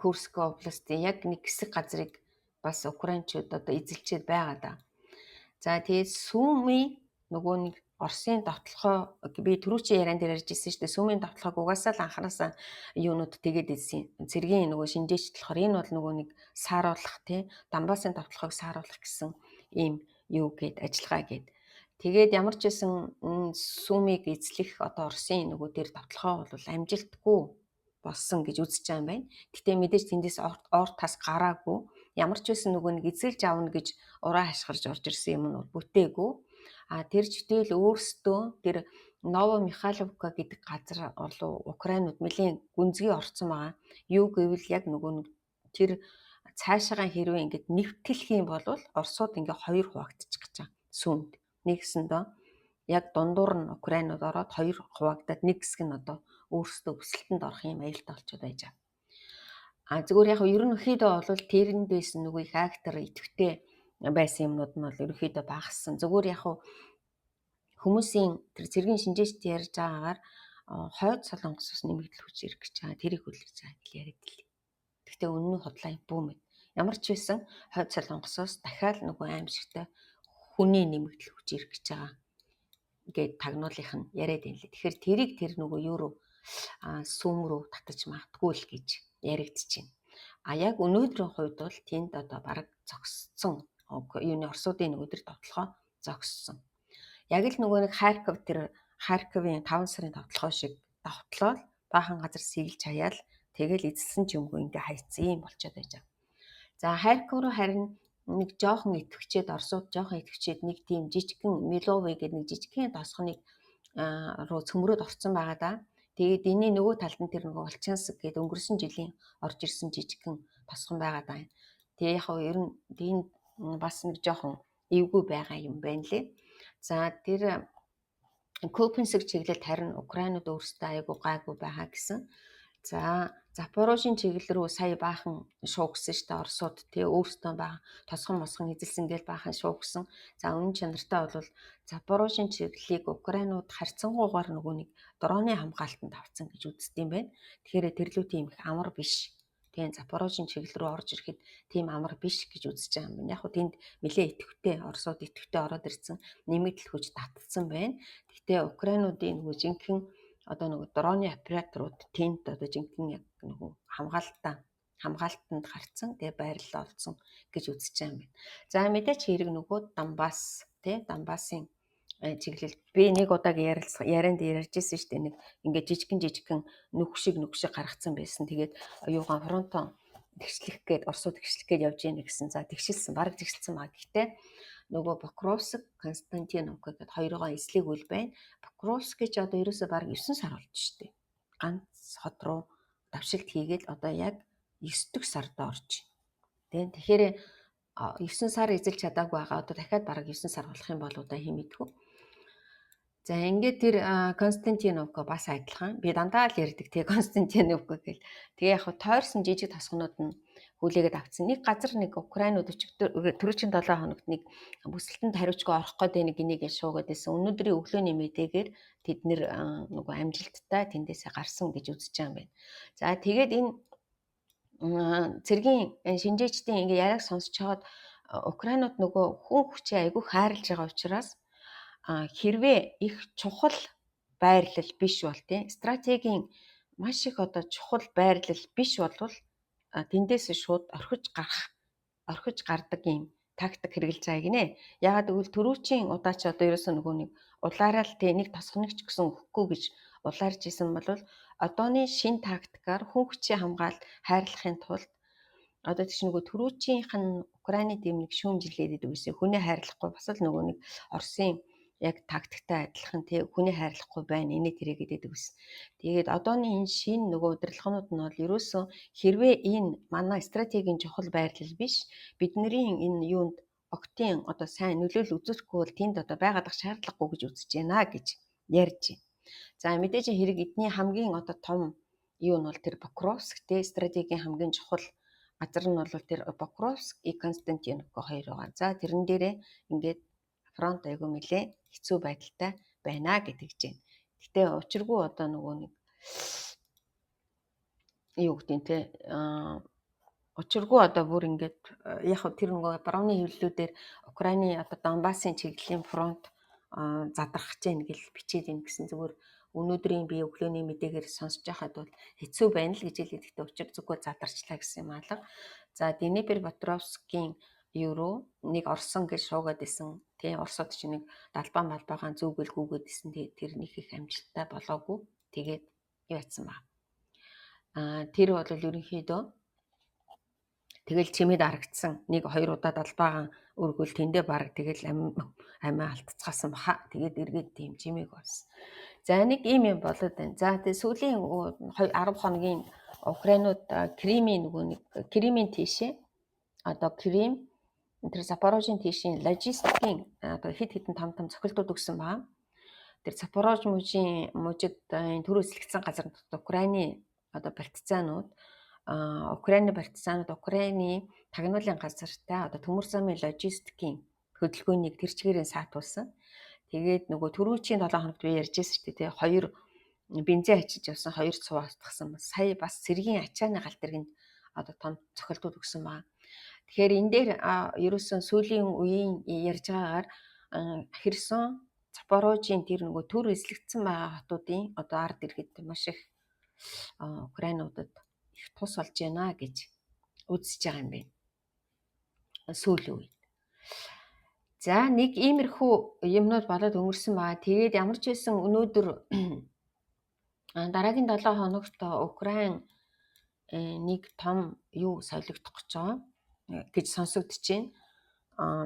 Курск областын яг нэг хэсэг газрыг бас украинчууд одоо эзэлчихэд байгаа да. За тэгээд сүүмийн нөгөө нэг Оросын довтлохоо би түрүүчийн яриан дээр ярьж ирсэн шүү дээ. Сүүмийн довтлохог угаасаа л анханасаа юунууд тэгээд ирсэн. Цэргийн нөгөө шинжээч болохоор энэ бол нөгөө нэг сааруулах тий Донбассын довтлохыг сааруулах гэсэн ийм юу гээд ажиллагаа гээд. Тэгээд ямар ч байсан сүүмийг эзлэх одоо Оросын нөгөө тэр довтлохоо бол амжилтгүй болсон гэж үзэж байгаа юм байна. Гэтэ мэдээж тэндээс ор тас гараагүй. Ямар ч байсан нөгөө нэг эзэлж авна гэж ураа хашгирж орж ирсэн юм нь бол бүтээгүй. Тэр читэл өөрсдөө тэр Ново-Михайловка гэдэг газар орлоо Украинууд нэлийн гүнзгий орцсон байгаа. Юу гэвэл яг нөгөө тэр цаашаагаа хэрвээ ингэж нэвтэлэх юм бол Оросууд ингээ хоёр хуваагдчих гэж байгаа. Сүүнд нэгсэндөө яг дундуур нь Украинууд ороод хоёр хуваагдаад нэг хэсэг нь одоо өөрсдөө өсөлтөнд орох юм аюултай болчиход байж байгаа. Зүгээр яг ерөнхийдөө бол тэрэнд байсан нөгөө их актер идэвхтэй байсан юмнууд нь бол ерөнхийдөө багассан. Зүгээр яг хүмүүсийн тэр цэргийн шинжээчд ярьж байгаагаар хойд солонгосоос нэмэгдэл хүч ирэх гэж байгаа. Тэрийг хүлээж байгаа гэж яриад л. Гэхдээ үнэн худлаа бүү мэд. Ямар ч байсан хойд солонгосоос дахиад нөгөө аимшигтай хүний нэмэгдэл хүч ирэх гэж байгаа гээд тагнуулынх нь яриад байна лээ. Тэгэхээр тэрийг тэр нөгөө юу руу сүм рүү татаж магтгүй л гэж яригдчихэв. Яг өнөөдрийн хувьд бол тэнд одоо бараг зогссон. Юуны Оросуудын нөгөө төр довтлохоо зогссон. Яг л нөгөө нэг Харьковын 5 сарын довтлохоо шиг довтлоод баахан газар сиглж хаяал тэгэл эзэлсэн ч юмгүй ингээ хайцсан юм болчиход байж байгаа. За Харьков руу харин нэг жоохон итгэвчээд Оросууд жоохон итгэвчээд нэг тийм жижигхэн Миловый гэдэг нэг жижигхэн тосхоныг руу цөмрөөд орсон байгаа да. Тэгээд энэний нөгөө талд нь тэр нөгөө Волчанск гэдэг өнгөрсөн жилийн орж ирсэн жижигхэн тосхон байгаа да. Тэгээ яг ер нь энэ бас нэг жоохон эвгүй байгаа юм байна лээ. За тэр Купинск чиглэлд харин Украинууд өөрсдөө айгу гайгүй байгаа гэсэн. За Запорожийн чиглэл рүү сая баахан шуугсан шүү дээ Оросууд тий өөрсдөө бага тосхон мосхон эзэлсэн гэж баахан шуугсан. За үнэн чанартай бол Запорожийн чиглэлийг Украинууд харьцангуйгаар нөгөө нэг дроны хамгаалтанд авцсан гэж үздэг юм байна. Тэгэхээр тэрлүү тийм их амар биш. Тэгээ Запорожийн чиглэл рүү орж ирэхэд тийм амар биш гэж үзэж байгаа юм байна. Яг хөө тэнд нэлээ идэвхтэй Оросууд идэвхтэй ороод ирсэн нэмэгдэл хүч татсан байна. Гэхдээ Украинуудын нөгөө жинхэнэ одоо нөгөө дроны операторууд тэнд одоо жинхэнэ яг нөгөө хамгаалтанд гарцсан тэгээ байрлал олцсон гэж үзэж байгаа юм байна. За мэдээч хэрэг нөгөө Донбасс тий Донбассын чиглэлд би нэг удаагийн ярианд ярьжсэн шүү дээ. Нэг ингээд жижигхэн нүгшиг гаргацсан байсан. Тэгээд юугаан фронтон тэгшлэх гээд Оросууд тэгшлэх гээд явж яах гэсэн. За тэгшилсэн баг тэгшилсэн маа. Гэхдээ нөгөө Покровск, Константиновка гэдэг хоёроо эслийг үл байна. Покровск гэж одоо ерөөсөө баг 9 сар болж штэ. Ганц хот руу давшилт хийгээд одоо яг 9 дэх сард орж. Тэгэхээр 9 сар эзэлж чадаагүй байгаа. Одоо дахиад баг 9 сар болох юм бол одоо хэмэдэггүй. За ингээд тэр Константиновко бас адилхан. Би дандаа л ярьдаг тий Константиновко гэл. Тэгээ яг тойрсон жижиг тосгонууд нь хүлээгээд авцсан. Нэг газар нэг Украинууд түрүүчийн 7 хоногт нэг бүсэлтэнд хариуцгүй орох гэдэг нэг энийг шуугаад байсан. Өнөөдрийн өглөөний мэдээгээр тэд нэр нөгөө амжилттай тэндээсээ гарсан гэж үзэж байгаа юм байна. За тэгээд энэ цэргийн шинжээчдийн ингээ яриаг сонсч чаад Украинууд нөгөө хүн хүчээ айгүй хайрлаж байгаа учраас хэрвээ их чухал байрлал биш бол тийм стратегийн маш их одоо чухал байрлал биш болвол тэндээс шууд орхиж гардаг юм тактик хэрэгжилж байгаа гинэ. Ягаад гэвэл түрүүчийн удаач одоо ерөөсөө нөгөө нэг улаараа л тийм нэг тосгоногч гэсэн өгөхгүй гэж улаарж исэн бол одооны шин тактикаар хүн хүчээ хамгаалт хайрлахын тулд одоо тийч нөгөө түрүүчийнх нь Украины дэмнэг шүүмжлээд идэв гэсэн хүнээ хайрлахгүй бас л нөгөө нэг Оросын яг тактиктай адилхан тий хүнээ хайрлахгүй байна энэ тэрэг гэдэг үс. Тэгээд одооний энэ шин нөгөө удирдлагууд нь бол ерөөсөө хэрвээ энэ манай стратегийн чухал байрлал биш бидний энэ юунд октын одоо сайн нөлөөлөл үзүүлэхгүй бол тэнд одоо байгалах шаардлагагүй гэж үзэж байна гэж ярьж байна. За мэдээж хэрэг эдний хамгийн одоо том юу нь бол тэр Покровск тий стратегийн хамгийн чухал газар нь бол тэр Покровск и Константиновко хоёр байгаа. За тэрэн дээрээ ингээд фронт айгу нэлээ хэцүү байдалтай байна гэдэг чинь. Гэтэ учиргүй одоо нөгөө нэг юу гэдэг те учиргүй одоо бүр ингээд яг тэр нөгөө барууны хөвлөлүүдээр Украины одоо Донбассын чиглэлийн фронт задрах гэж байна гэл бичээд юм гэсэн зүгээр өнөөдрийн би өглөөний мэдээгээр сонсож байхад бол хэцүү байна л гэж хэлээд гэхдээ учир зүгөө задарчлаа гэсэн юм алга. За Днепропетровскийн евро нэг орсон гэж шуугаад исэн. Тэ Оросод ч нэг далбаа малбагаан зүгэл гүгээд исэн. Тэрнийх их амжилттай болоогүй. Тэгээд юу яцсан ба. Тэр бол ерөнхийдөө тэгэл чимэд харагдсан. Нэг 2 удаа далбаагаан өргөл тэндээ баг тэгэл амиа алдцгаасан баха. Тэгээд эргээд тийм чимээг болсон. За нэг ийм юм болоод байна. За тэгээ сүүлийн 10 хоногийн Украинууд Кримийн нөгөө нэг Кримийн тийшээ одоо Крим тэр Запорожийн тийшийн логистикийн одоо хэд хэдэн том цохилтууд өгсөн баа. Тэр Запорож мужид төрөөслөгдсөн газар Украины одоо партизанууд Украины тагнуулын газартай одоо төмөр замын логистикийн хөдөлгөөнийг тэр чигээрээ саатуулсан. Тэгээд нөгөө түрүүчийн 7 хоногт би ярьжсэн шүү дээ. 2 бензин ачиж явсан 2 цуу автгсан. Сая бас цэргийн ачааны гал дэргэнд одоо том цохилтууд өгсөн баа. Тэгэхээр энэ дээр ерөөсөн сүүлийн үеийн ярьж байгаагаар Херсон, Запорожийн тэр нөгөө төр эслэгдсэн байгаа хотуудын одоо ард иргэд маш их Украинуудад их тус олж байна гэж үзэж байгаа юм байна. Сүүлийн үед. За нэг иймэрхүү юмнууд болоод өнгөрсөн баа. Тэгээд ямар ч байсан өнөөдөр дараагийн 7 хоногт Украин нэг том юу солигдох гэж байгаа гэж сонсогдож байна.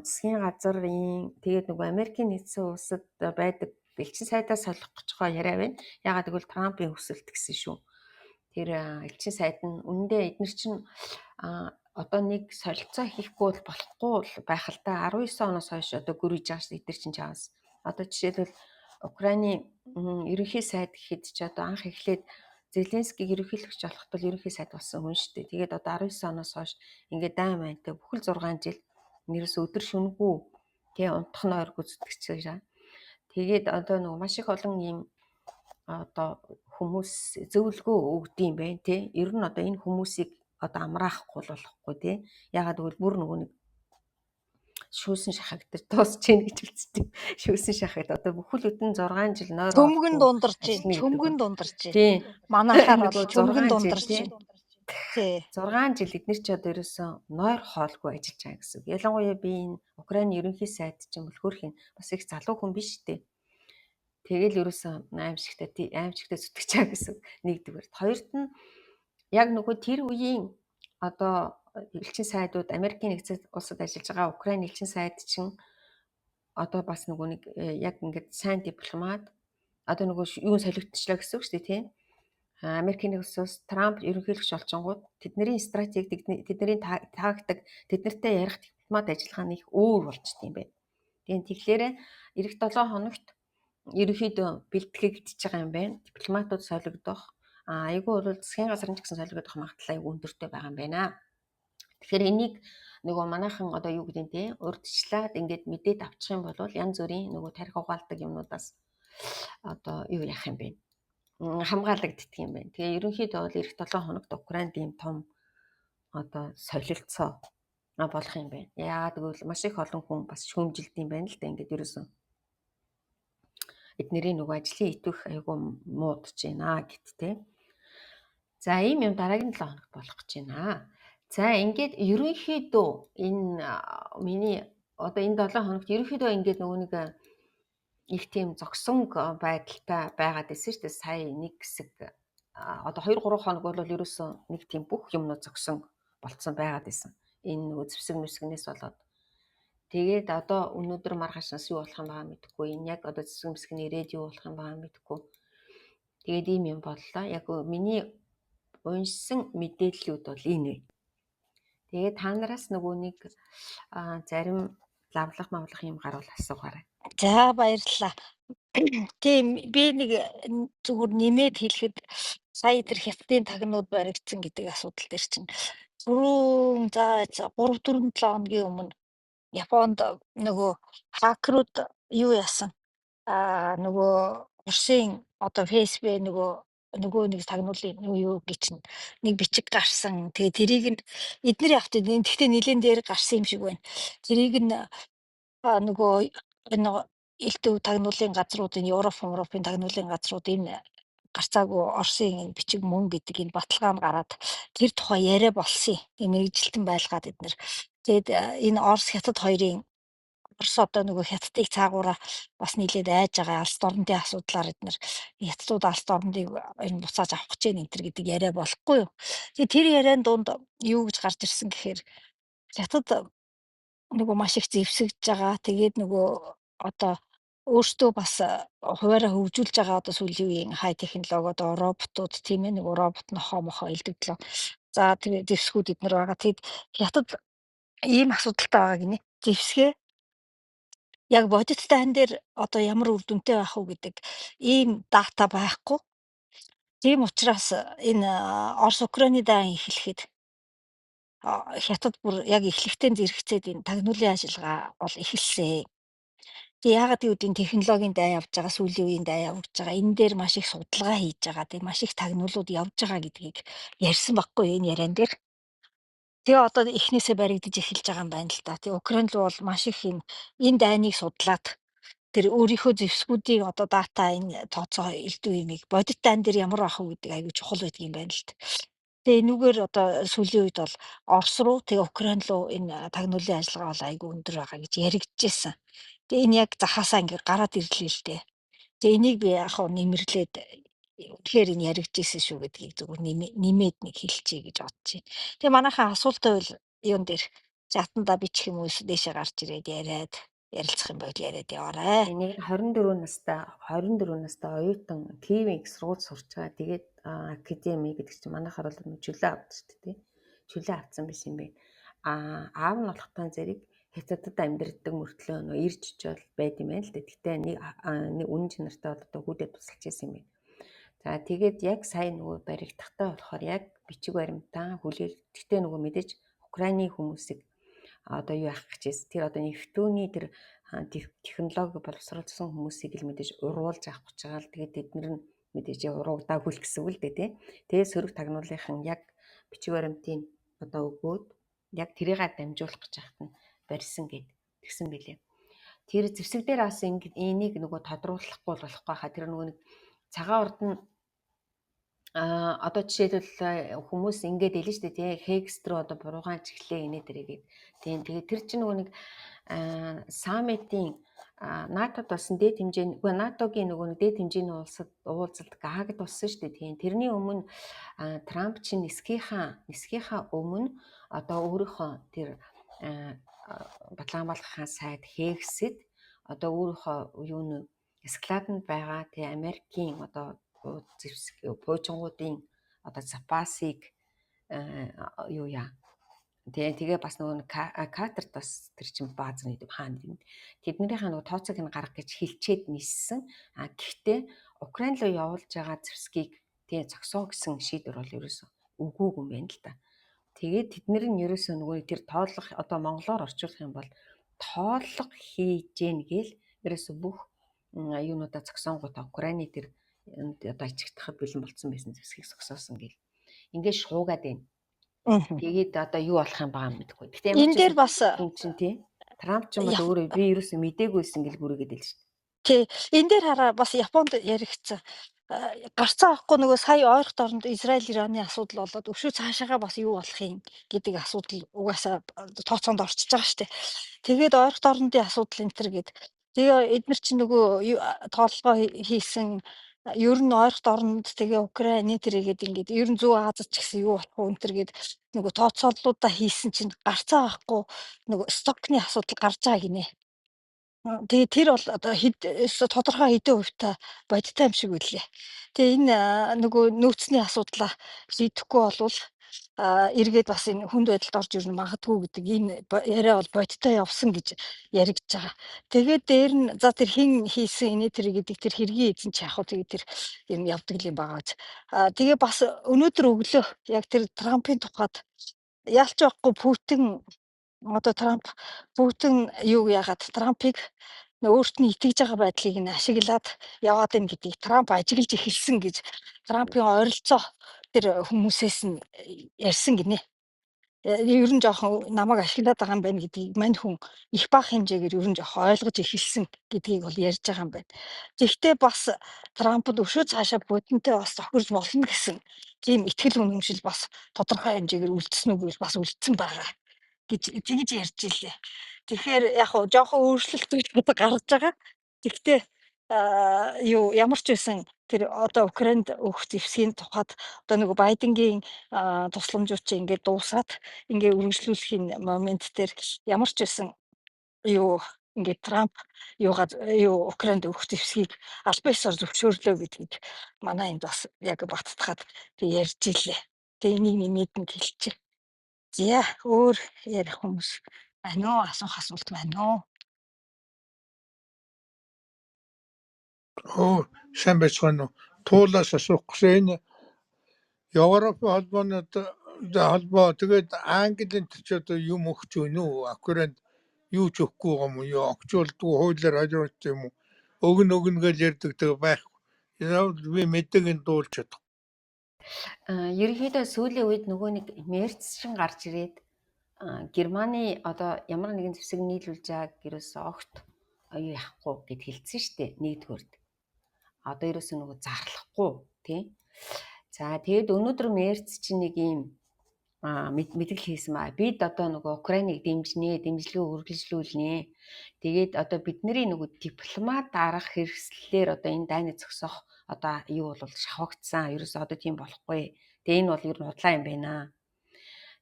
Засгийн газрын тэгээд нөгөө Америкийн нэгдсэн улсад байдаг элчин сайдаа солих гэж байгаа яриа байна. Ягаад гэвэл Трампын хүсэлт гэсэн шүү. Тэр элчин сайд нь үнэндээ эдгээр чинь одоо нэг солилцоо хийхгүй болохгүй байх л да 19 оноос хойш одоо гөрөж байгаа шүү эдгээр чинь чаас. Одоо жишээлбэл Украины ерөнхий сайд гэхэд ч одоо анх эхлээд Зеленскийг ерөнхийлөгч болоход бол ерөнхий сайд болсон хүн шүү дээ. Тэгээд одоо 19 оноос хойш ингээд дайм байнтай бүхэл 6 жил нэрээс өдөр шөнөгүй тий унтах нойр гүцэтгэж байгаа. Тэгээд одоо нөгөө маш их олон ийм одоо хүмүүс зөвлөгөө өгдөм байх тий. Ер нь одоо энэ хүмүүсийг одоо амраахгүй болохгүй тий. Ягаад гэвэл бүр нөгөө нэг шүүсэн шахагдаж дуусч гин гэж үзтiin. Шүүсэн шахагд одоо бүхэл өдөн 6 жил нойр цөмгөн дундарч байна. Цөмгөн дундарч байна. Манайхаар бол цөмгөн дундарч байна. Тий. 6 жил эдгээр ч одоо ерөөсөн нойр хоолгүй ажиллаж байгаа гэсэн. Ялангуяа би энэ Украины ерөнхий сайд чинь бүлхүүрхийн бас их залуу хүн биш үү? Тэгэл ерөөсөн аимшигтай зүтгэж байгаа гэсэн. Нэгдүгээр. Хоёрт нь яг нөгөө тэр үеийн одоо элчин сайдууд Америкийн нэгдсэн улсад ажиллаж байгаа Украины элчин сайд чинь одоо бас нөгөө нэг яг ингээд сайн дипломат одоо нөгөө юу солигдчихлаа гэсэн үг шүү дээ тийм. Америкийн нэгдсэн улс Трамп ерөнхийлөгч олчингууд тэдний стратеги тэдний тактик тэднэртэй ярих дипломат ажиллагаа нь их өөр болчтой юм байна. Тэгэхээр эх 7 хоногт ерөнхийдөө бэлтгэгдэж байгаа юм байна. Дипломатууд солигдох айгүй бол засгийн газрын ч гэсэн солигдох магадлал айгүй өндөртэй байгаа юм байна. Тэгэхээр энийг нөгөө манайхан одоо юу гэдэг нь те урдчлаад ингээд мэдээд авчих юм бол янз бүрийн нөгөө тарих угаалдаг юмнуудаас одоо юу яах юм бэ? Хамгаалагддаг юм байна. Тэгээ ерөнхийдөө бол эх 7 хоногт Украинд ийм том одоо солилцоо болох юм байна. Яагаад гэвэл маш их олон хүн бас шүүмжилд юм байна л да ингээд ерөөсөн. Эднэрийн нөгөө ажлын итвэх айгүй муудж байна гэт те. За ийм юм дараагийн 7 хоногт болох гэж байна. За ингээд ерөнхийдөө энэ миний одоо энэ 7 хоногт ерөнхийдөө ингээд нөгөө нэг их тийм зогсон байдалтай байгаад байсан шүү дээ. Сая нэг хэсэг одоо 2-3 хоног бол ерөөсөн нэг тийм бүх юмнууд зогсон болцсон байгаад байсан. Энэ нөгөө зэвсэг мэсгнээс болоод. Тэгээд одоо өнөөдөр маргаашнаас юу болох юм байгаа мэдэхгүй. Энэ яг одоо зэвсэг мэсгний ирээд юу болох юм байгаа мэдэхгүй. Тэгээд ийм юм боллоо. Яг миний уншсан мэдээллүүд бол энэ. Тэгээд та нараас нөгөө нэг зарим лавлах мавлах юм гарвал асуугаарай. За баярлалаа. Тийм би нэг зүгээр нэмээд хэлэхэд сая тэр хятадын тагнууд баригдсан гэдэг асуудал дээр чинь түрүүн за 3-4-7 хоногийн өмнө Японд нөгөө хакерууд юу яасан нөгөө Оросын одоо фейсбુક нөгөө нэг тагнуулын юу гэж нэг бичиг гарсан. Тэгээ тэрийг нь эдгээр явт гэхдээ нилэн дээр гарсан юм шиг байна. Тэрийг нь нөгөө энэ элдв тагнуулын газруудын Европын тагнуулын газрууд энэ гарцаагүй Оросын бичиг мөн гэдэг энэ баталгаа нь гараад тэр тухай яриа болсон юм. Мэргэжилтэн байлгаад эднэр. Тэгээд энэ Орос хятад хоёрын Орос одоо нөгөө хятадыг цаагаараа бас нийлээд айж байгаа алс орнын асуудлаар эднэр хятадууд алс орныг энэ буцааж авах гэж энэ гэдэг яриа болохгүй юу. Тэгээд тэр яриан дунд юу гэж гарч ирсэн гэхээр хятад нөгөө маш их зэвсэгж байгаа. Тэгээд нөгөө одоо өөртөө бас хуваараа хөгжүүлж байгаа одоо сүүлийн үеийн хай технологи одоо роботууд тийм ээ нөгөө робот нохоо мохоо илтгэдэг. За тэгээд зэвсгүүд эднэр байгаа. Тэгээд хятад ийм асуудалтай байгаа гинэ. Зэвсгээ яг бодит тань дээр одоо ямар үр дүнтэй байх уу гэдэг ийм дата байхгүй. Тийм учраас энэ Орос Украины даан эхлэхэд хятад бүр яг эхлэхдээ зэрэгцээд энэ тагнуулын ажиллагаа бол эхэлсэн. Тэгээ яагаад гэвэл энэ технологийн даа явж байгаа сүүлийн үеийн даа явж байгаа энэ дээр маш их судалгаа хийж байгаа. Тэгээ маш их тагнуулууд явж байгаа гэдгийг ярьсан баггүй энэ яриан дээр. Тэгээ одоо эхнээсээ баригдаж эхэлж байгаа юм байна л да. Тэгээ Украин руу бол маш их энэ дайныг судлаад тэр өөрийнхөө зэвсгүүдийн одоо дата энэ тооцоо элдв юмыг бодит дайн дээр ямар ах вэ гэдэг аягүй чухал байдаг юм байна л да. Тэгээ энүүгээр одоо сүүлийн үед бол Орос руу тэгээ Украин руу энэ тагнуулын ажиллагаа бол аягүй өндөр байгаа гэж яригдчихсэн. Тэгээ энэ яг захаасаа ингээд гараад ирлээ л дээ. Тэгээ энийг би яг хөө нэмэрлээд үнэхээр энэ яригдчихсэн шүү гэдгийг зүгээр нэмээд нэг хэлчихье гэж бодож байна. Тэгээ манайхаа асуултаа бол юун дээр чатанда бичих юм уу дээшээ гарч ирээд яриад ярилцах юм бол яриад яваарай. Энийг 24 настай оюутан ТВ-ийн сургууль сурч байгаа. Тэгээд академи гэдэг чинь манайхаар бол чөлөө авдаг шүү дээ. Чөлөө авсан биш юм бэ. Аав нь болохтой зэрэг хятадд амьдардаг мөртлөө нөө ирж очиод байд юм байна л дээ. Гэхдээ нэг үнэн чанартай бол одоо хүүдээ тусалж ирсэн юм байна. За тэгээд яг сая нөгөө баригдахтай болохоор яг бичиг баримтаа хүлээл. Гэхдээ нөгөө мэдээж Украины хүмүүсийг одоо юу яах гэж байна. Тэр одоо нэвтүүний тэр технологи боловсруулсан хүмүүсийг л мэдээж уруулж авах гэж байгаа л тэгээд эдгээр нь мэдээж уруугдаагүй л гэсэн үг л дээ тий. Тэгээд сөрөг тагнуулынхан яг бичиг баримтын одоо өгөөд яг тэрийгээ дамжуулах гэж байхад нь барьсан гэд тэгсэн билээ. Тэр зэвсэг дээр бас энийг нөгөө тодруулахгүй болохгүй хаа тэр нөгөө нэг цагаан урд нь одоо жишээлбэл хүмүүс ингэж хэлнэ шүү дээ тий хекст рүү одоо буруугаан чиглээ инээ дэрээгээд тий тэгээд тэр чинь нөгөө нэг саммитийн НАТОд болсон дээд хэмжээний НАТОгийн нөгөө нэг дээд хэмжээний уулзалт Гаагад болсон шүү дээ тий тэрний өмнө Трамп чинь нисгийнхаа өмнө одоо өөрийнхөө тэр Батлангамбалгын сайд хексэд одоо өөрийнхөө юу нэ эскалатанд байгаа тий Америкийн одоо зэвсэг буужингуудын одоо запасыг юу яа Тэгээ бас нөгөө Катарт бас тэр чин баазны хаана юм. Тэднэрийнхээ нөгөө тооцоог нь гаргах гэж хилчээд ниссэн. Гэхдээ Украин руу явуулж байгаа зэвсгийг тэгээ зогсоо гэсэн шийдвэр бол ерөөсөө үгүйг юм байна л да. Тэгээд тэднэр нь ерөөсөө нөгөө тэр тооллого одоо монголоор орчуулах юм бол тооллого хийж гэн гээл ерөөсөө бүх юунуудаа зогсоонгуудаа Украины тэр одоо ичигдахад бэлэн болцсон байсан зэвсгийг зогсоосон гэл. Ингээд шуугаад байна. Тэгээд одоо юу болох юм байгаа мэдгүй. Гэтэ ямар ч дээр бас юм чинь тий. Трамп ч юм бол өөрөө би ерөөсөө мдэггүйсэн гэл бүрээгээд л шүү дээ. тий. Энэ дээр хараа бас Японд яригдсан. Гарцаа авахгүй нөгөө сая ойролт оронд Израиль Ираны асуудал болоод өшөө цаашаага бас юу болох юм гэдэг асуудал угаасаа тооцоонд орчиж байгаа штеп. Тэгээд ойролт орондын асуудал энэ төр гээд тэгээ эдгээр чинь нөгөө тооллогоо хийсэн ер нь ойролт оронд тэгээ Украин тэргээд ингээд ер нь Зүүн Азад ч гэсэн юу болох вэ энэ төр гээд нөгөө тооцооллуудаа хийсэн чинь гарцаа авахгүй нөгөө стокны асуудал гарч байгаа гинэ. Тэгээ тэр бол одоо тодорхой хэдэн хувьтай бодиттой юм шиг үлээ. Тэгээ энэ нөгөө нөөцний асуудлаа шийдэхгүй болвол эргээд бас энэ хүнд байдалд орж ирнэ магадгүй гэдэг энэ яриа бол бодиттой явсан гэж яригдж байгаа. Тэгээд дээр нь за тэр хин хийсэн энэ тэр гэдэг тэр хэргийн эзэн ч яах вэ тэгээд тэр юм явдаг юм байгаа. Тэгээ бас өнөөдөр өглөө яг тэр Трампын тухайд яалч байхгүй Путин одоо Трамп Путин юу яагаад Трампыг өөрт нь итгэж байгаа байдлыг нь ашиглаад яваад байна гэдгийг Трамп ажиглаж эхэлсэн гэж Трампын ойролцоо тэр хүмүүсээс нь ярьсан гинэ. Ер нь жоохон намайг ашиглаад байгаа юм байна гэдгийг мань хүн их бага хэмжээгээр ер нь жоохон ойлгож эхэлсэн гэдгийг бол ярьж байгаа юм байна. Гэхдээ бас Трампд өшөө цаашаа Путинтэй бас тохирж болно гэсэн тийм ихтгэл үнэмшил бас тодорхой хэмжээгээр үлдсэн үг бас үлдсэн байгаа гэж ярьж илээ. Тэгэхээр яг хуу жоохон өөрчлөлтүүд гарч байгаа. Гэхдээ ямар ч байсан тэр одоо Украинд өгөх зэвсгийн тухайд одоо нөгөө Байденгийн тусламжууд чинь ингээд дуусаад ингээд үргэлжлүүлэхийн момент дээр ямар ч байсан ингээд Трамп Украинд өгөх зэвсгийг аль биесээр зөвшөөрлөө гэдгийг манай энд бас яг баттахад тэг ярьж илээ. Тэг энийг мэдэн хэлчихэ. За өөр ярих хүмүүс байна уу? Асуух асуулт байна уу? Сайн байцгаана уу? Туулаас асуух гэсэн энэ Европын холбооны холбоо тэгээд Английн ч одоо юм өгч байна уу? Украинд юу ч өгөхгүй юм уу? Юу огцолдгүй хуулиар хожирч юм уу? Өгнө гэж ярьдаг тэг байхгүй. Би мэддэг энэ дуулж чадах. Ерөнхийдөө сүүлийн үед нөгөө нэг Мерц шин гарч ирээд Германы одоо ямар нэгэн зэвсэг нийлүүлж байгааг ерөөсөө огт юу яахгүй гэд хэлсэн шүү дээ. Нэгдүгээрд. Одоо ерөөсөө нөгөө зарлахгүй тий. За тэгээд өнөөдөр Мерц чинь нэг юм мэдгэл хийсэн баа. Бид одоо нөгөө Украиныг дэмжнэ, дэмжлэгээ үргэлжлүүлнэ. Тэгээд одоо бидний нөгөө дипломат арга хэрэгслээр одоо энэ дайныг зогсоох одоо юу бол шавхагдсан. Ерөөсөө одоо тийм болохгүй. Тэгээ энэ бол ер нь худлаа юм байна.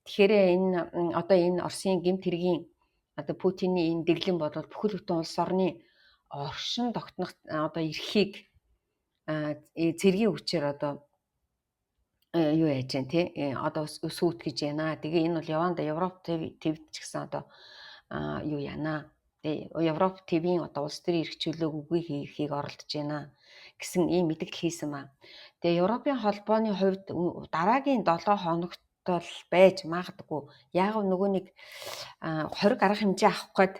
Тэгэхээр энэ одоо энэ Оросын гэмт хэргийн одоо Путиний энэ дэглэм бодвол бүхэл бүтэн улс орны оршин тогтнох одоо эрхийг цэргийн хүчээр одоо юу яаж जैन тий одоо сүйтгэж яана. Тэгээ энэ бол яванда Европ ТV-д ч гэсэн одоо юу яана. Тэгээ Европ ТV-ийн одоо улс төрийн эрх чөлөөг үгүй хийхийг оролдож байна гэсэн ийм мэдээлэл хийсэн маа. Тэгээ Европын холбооны хувьд дараагийн 7 хоногт бол байж магадгүй. Яг нөгөө нэг 20 арга хэмжээ авах гээд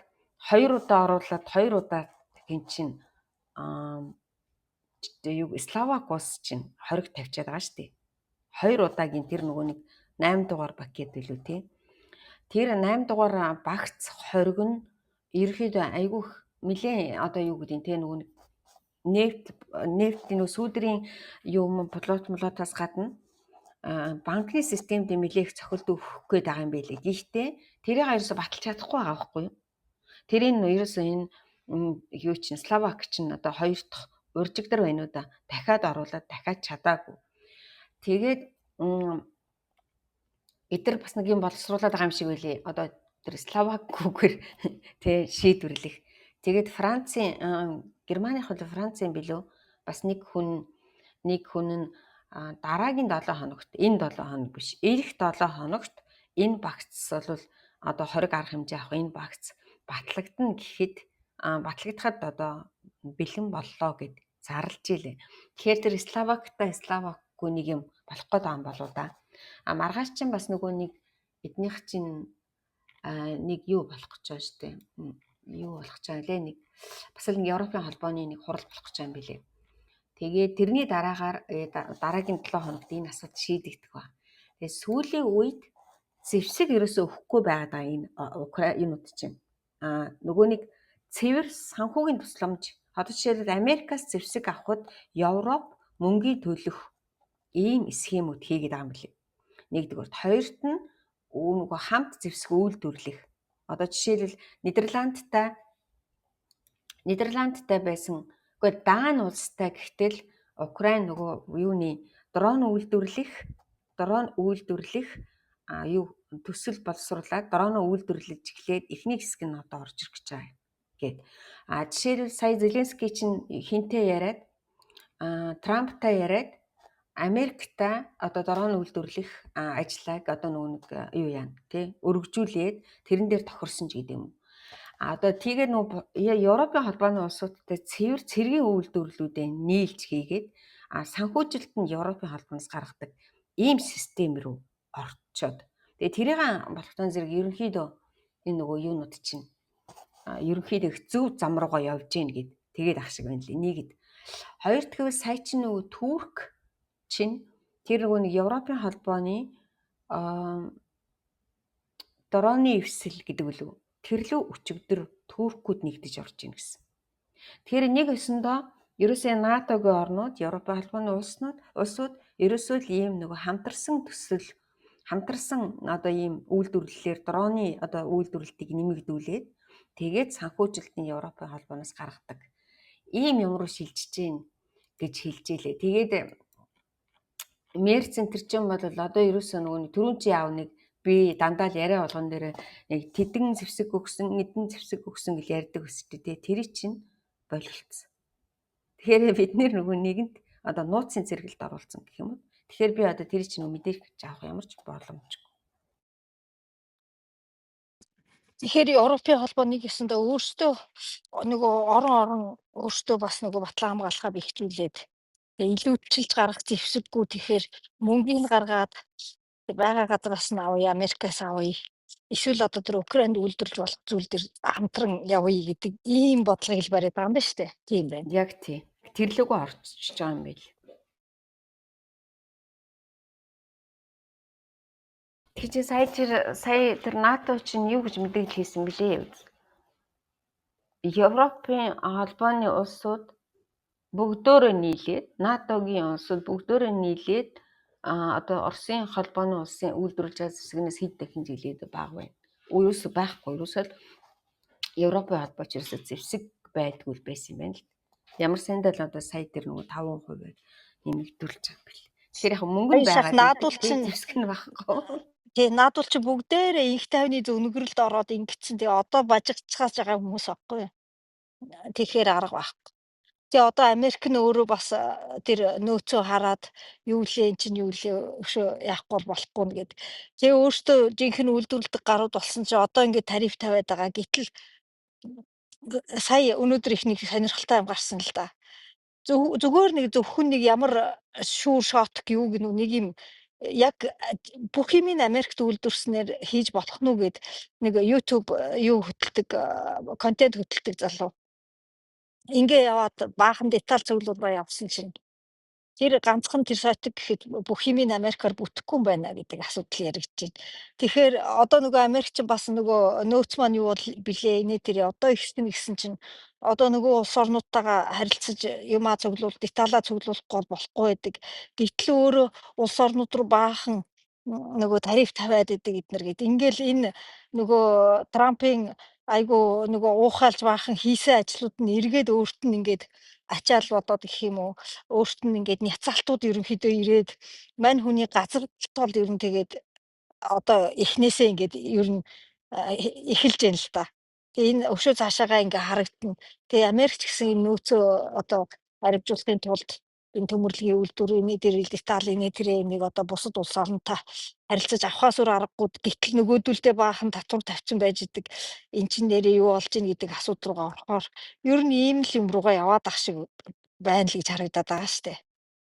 2 удаа оруулаад 2 удаа гин чин юу Словак улс чинь 20 тавьчаад байгаа шүү дээ. 2 удаагийн тэр нөгөө нэг 8 дугаар пакет билүү тий. Тэр 8 дугаар багц 20 нь ерөөхдөө айгүйх нэлээ одоо юу гэдэг тий нөгөө нефтийн сүүдрийн юм плотоос гадна банкны системд нэлээх цохилт өгөх гээд байгаа юм билээ. Гэхдээ тэрийг ерөөсө баталж чадахгүй байгаа байхгүй юу? Тэрийг ерөөсө энэ юу чинь Словак чинь одоо 2 дахь уржигдар байна уу да. Дахиад оруулаад дахиад чадаагүй. Тэгээд эдгээр бас нэг юм боловсруулаад байгаа юм шиг байлээ. Одоо тэр Словак гүгээр тий шийдвэрлэх. Тэгээд Францын Германы хөл Францын билүү бас нэг хүн нь дараагийн 7 хоногт энэ 7 хоног биш. Ирэх 7 хоногт энэ багц бол одоо хориг арга хэмжээ авах энэ багц батлагдана гэхэд батлагдахад одоо бэлэн боллоо гэд зарлж илээ. Тэгэхээр тэр Словакгүй нэг юм болох гээд байгаа юм болоо да. Маргааш чинь бас нөгөө нэг эднийх чинь нэг юу болох гэж байгаа шүү дээ. Юу болох гэж байгаа лээ, нэг бас л Европын холбооны нэг хурал болох гэж байгаа юм билээ. Тэгээд тэрний дараагийн 7 хоногт энэ асуудал шийдэгдэх ба. Тэгээд сүүлийн үед зэвсэг ерөөсөө өгөхгүй байгаа энэ Украинууд чинь. Нөгөө нэг цэвэр санхүүгийн тусламж. Одоо жишээлбэл Америкаас зэвсэг авахд Европ мөнгөний төлөх ийм схемүүд хийгээд байгаа юм билээ. Нэгдүгээр, хоёрт нь нөгөө хамт зэвсэг үйлдвэрлэх. Одоо жишээлбэл Нидерландтай байсан. Гэхдээ Даани улстай гэхдээ л Украин нөгөө юуны дрон үйлдвэрлэх төсөл боловсруулаад дрон үйлдвэрлэж эхлээд эхний хэсэг нь одоо орж ирэх гэж байгаа гэд. Жишээлбэл сая Зеленский чинь хинтээ яриад Трамптай яриад Америктай одоо дрон үйлдвэрлэх ажлыг одоо нөгөө юу яана тий өргөжүүлээд тэрэн дээр тохирсон ч гэдэг юм. Одоо тэгээ нөгөө Европын холбооны улсуудтай цэвэр цэргийн үйлдвэрлэлүүдээ нийлж хийгээд санхүүжилт нь Европын холбооноос гаргадаг ийм систем рүү орчоод. Тэгээ тэрийг болохтон зэрэг ерөнхийдөө энэ нөгөө юунууд чинь ерөнхийдөө зөв зам руугаа явж гин гэд тэгээд ах шиг байна лээ. Нийгэд. Хоёр дахь сая чинь нөгөө Турк чинь тэр нөгөө нэг Европын холбооны дроны эвсэл гэдэг үлээ. Тэрлүү өчигдөр Туркууд нэгдэж орж ийн гэсэн. Тэгэхээр нэг өсөндөө ерөөсөө НАТОгийн орнууд, Европын холбооны улсууд ерөөсөө л ийм нөгөө хамтарсан одоо ийм үйлдвэрлэлээр дроны одоо үйлдвэрлэлтийг нэмэгдүүлээд тэгээд санхүүжилтийн Европын холбооноос гаргадаг. Ийм юм руу шилжиж гин гэж хэлж илээ. Тэгээд Мерц центр чинь бол одоо ерөөсөө нөгөө түрүүн чи яав нэг би дандаа л яриа болгон дээр яг тэдэн зэвсэг өгсөн, эдэн зэвсэг өгсөн гэж ярьдаг өсчтэй тий. Тэр чинь болилцсон. Тэгэхээр бид нөгөө нэгэнд одоо нууцын зэрэгэлд оруулсан гэх юм уу. Тэгэхээр би одоо тэр чинь мэдээж авах ямар ч боломжгүй. Тэгэхээр Европын холбооныг гэсэндээ өөрсдөө нөгөө орон өөрсдөө бас нөгөө батлан хамгаалахаа бэхжүүлээд илүүдчилж гаргах зэвсэггүй тэгэхээр мөнгөний гаргаад байгаа газраас нь авъя, Америкаас авъя. Эсвэл одоо тэр Украинд үйлдвэрлэж болох зүйл дээр хамтран явъя гэдэг ийм бодлогыг л бариад байгаа юм байна шүү дээ. Тийм байна. Яг тий. Тэрлэгөө орчиж байгаа юм байл. Тэгэхээр сая тэр НАТО чинь юу гэж мэдээлэл хийсэн бэлээ. Европын холбооны улсууд бүгдөө нийлээд НАТОгийн улсууд бүгдөө нийлээд одоо Оросын холбооны улсын үйлдвэрлэж байгаа зэвсгнээс хэд дахин жилээд бага байна. Ерөөсөө байхгүй. Ерөөсөө Европын холбооч ерөөсөө зэвсэг байдгүй байсан юм байна л. Ямар сандал одоо сая тэр нөгөө 5% нэмэгдүүлж байгаа юм бэл. Тэгэхээр яг мөнгө нь байгаа. Наадуулчин зэвсэг нь багхгүй. тий, наадуулчин бүгдээрээ инх тайвны зөвнөгрөлд ороод ингэсэн. Тэгээ одоо бажигцгааж байгаа хүмүүс аахгүй. Тэгэхээр арга байхгүй. Тэгээ одоо Америк нь өөрөө бас тэр нөөцөө хараад юу лээ эн чинь юу лээ өшөө яахгүй болохгүй нэгэд. Тэгээ өөртөө жинхэнэ үйлдвэрлэдэг гарууд болсон чи одоо ингээд тариф тавиад байгаа. Гэтэл сая өнөөдөр их нэг сонирхолтой юм гарсан л да. Зүгээр нэг зөвхөн нэг ямар шүүр шот юу гэнэ нэг юм яг бүх юм Америкт үйлдвэрснээр хийж болох нь үгээд нэг YouTube юу хөтэлдэг контент хөтэлдэг залуу. Ингээ яваад баахан деталь зөвлөлөө явсан чинь тэр ганцхан тэр сайтыг гэхэд бүх юм Америкаар бүтэхгүй юм байна гэдэг асуудал яригдж байна. Тэгэхээр одоо нөгөө Америк чинь бас нөгөө нөөц маань юу бол билээ инээ тэр одоо ихсэн гэсэн чинь одоо нөгөө улс орнуудтайгаа харилцаж юмаа зөвлөл деталаа зөвлөхгүй болохгүй байдаг. Гэтэл өөрөө улс орнууд руу баахан нөгөө тариф тавиад идэг эднэр гэдэг. Ингээл энэ нөгөө Трампын айгу нөгөө уухайлж баахан хийсэн ажлууд нь эргээд өөрт нь ингээд ачаал бодоод гэх юм уу өөрт нь ингээд няцаалтууд ерөнхийдөө ирээд мань хүний газар тол ер нь тэгээд одоо эхнээсээ ингээд ер нь эхэлж яана л та. Тэгээ энэ өшөө цаашаагаа ингээ харагдана. Тэгээ Америкч гэсэн энэ нөөцөө одоо хариуцуулахын тулд энэ төмөрлөгийн үйлдвэрийн дээр деталийн тэрийг одоо бусад улс оронтой харилцаж авахаас өөр аргагүй. Гэтэл нөгөөдөлдөө баахан татвар тавьсан байж идэг. Эн чинь нэрээ юу болж ийн гэдэг асуудал руугаа орохоор ер нь ийм л юм руугаа яваад ах шиг байна л гэж харагдаад байгаа штэ.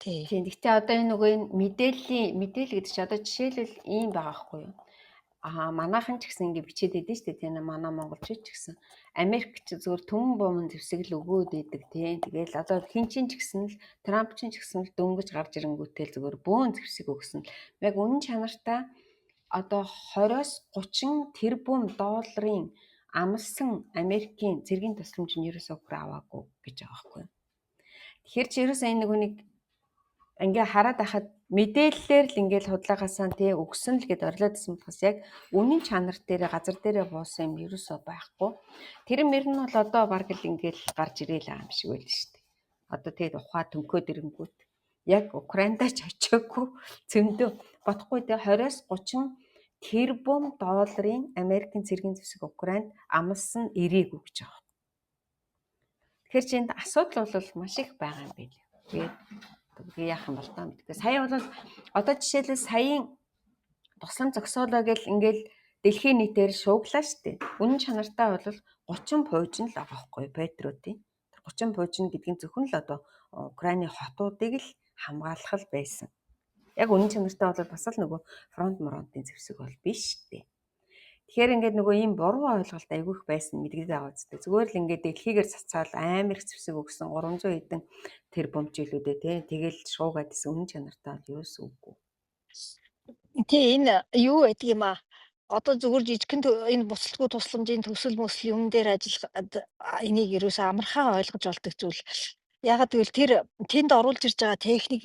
Тий. Тийм. Гэхдээ одоо энэ нөгөө энэ мэдээлэл гэдэг чинь одоо жишээлбэл ийм байгаа байхгүй юу? Манайхан ч гэсэн ингэ бичээд байдэн шүү дээ. Тийм манай монголчууд ч гэсэн Америк ч зөвхөн төмөн бомын зэвсэгэл өгөөд идэг тийм. Тэгэл одоо хин чин ч гэсэн л Трамп чин ч гэсэн л дөнгөж гарч ирэнгүүтэл зөвхөн бөөн зэвсэг өгсөн. Яг үнэн чанартай одоо 20-с 30 тэрбум долларын амлсан Америкийн цэргийн тусламж нь ерөөсөө бүр аваагүй гэж байгаа байхгүй юу? Тэгэхээр чи ерөөсөө энэ нөгөө нэг ингээ хараад байхад мэдээллээр л ингээл худлаагасаа тий өгсөн л гэд орлоодсэн болохоос яг үнэн чанар дээр газар дээрээ буусан юм ерөөсөө байхгүй. Тэр мөр нь бол одоо баг л ингээл гарч ирээл байгаа юм шиг байл шүү дээ. Одоо тэгээд ухаа төнкөөд ирэнгүүт яг Украиндаа ч очиагүй зөндөө бодохгүй тий 20-с 30 тэрбум долларын Америкийн цэргийн зэвсэг Украинд амлсан ирээгүй гэж байгаа. Тэгэхээр чи энд асуудал бол маш их байгаа юм байна. Тэгээд яах юм бол таа мэдээ. Сая бол одоо жишээлбэл саяын тусламж зогсоолоо гэл ингээл дэлхийн нийтээр шууглаа штэ. Үнэн чанартай бол 30% нь л байгаа байхгүй патриотын. 30% гэдэг нь зөвхөн л одоо Украины хотуудыг л хамгаалах л байсан. Яг үнэн чанартай бол бас л нөгөө фронтын зэвсэг бол биш штэ. Тэгэхээр ингээд нөгөө ийм буруу ойлголт айгүйх байсан мэдгээд байгаа үстэй. Зүгээр л ингээд дэлхийгээр цацаал амар их зэвсэг өгсөн 300 хэдэн тэрбум жилүүдээ тий тэгэл шуугаад исэн үнэн чанартай бол ерөөс үгүй. Тий энэ юу байдаг юм аа. Одоо зүгээр жижигхэн энэ буцалтгүй тусламжийн төсөл мөсөл юм дээр ажиллаад энийг ерөөсөө амархан ойлгож болдог зүйл. Ягаад гэвэл тэр тэнд оруулж ирж байгаа техник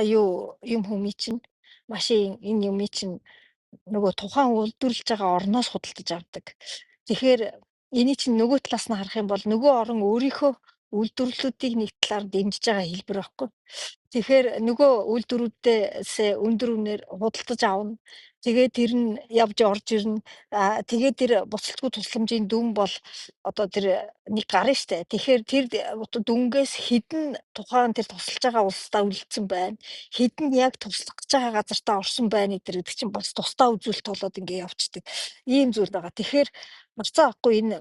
юу юм хүмүүс чинь машин энэ юм чинь нөгөө тухайн үйлдвэрлэж байгаа орноос худалдаж авдаг. Тэгэхээр эний чинь нөгөө талаас нь харах юм бол нөгөө орон өөрийнхөө үйлдвэрлэлүүдийг нэг талаар дэмжиж байгаа хэлбэр байхгүй. Тэгэхээр нөгөө үйлдвэрүүдээс өндөр үнээр худалдаж авна. Тэгээд тэр нь явж орж ирнэ. Тэгээд тэр буцалтгүй тусламжийн дүн бол одоо тэр нэг гарна штэ. Тэгэхээр тэр дүнгээс хідэн тухайн тэр тусалж байгаа улсдаа үлдсэн байна. Хідэн яг туслах гэж байгаа газартаа орсон байна гэдэг чинь бас тусдаа үзүүлэлт болоод ингэ явцдаг. Ийм зүйл байгаа. Тэгэхээр марцаа авахгүй энэ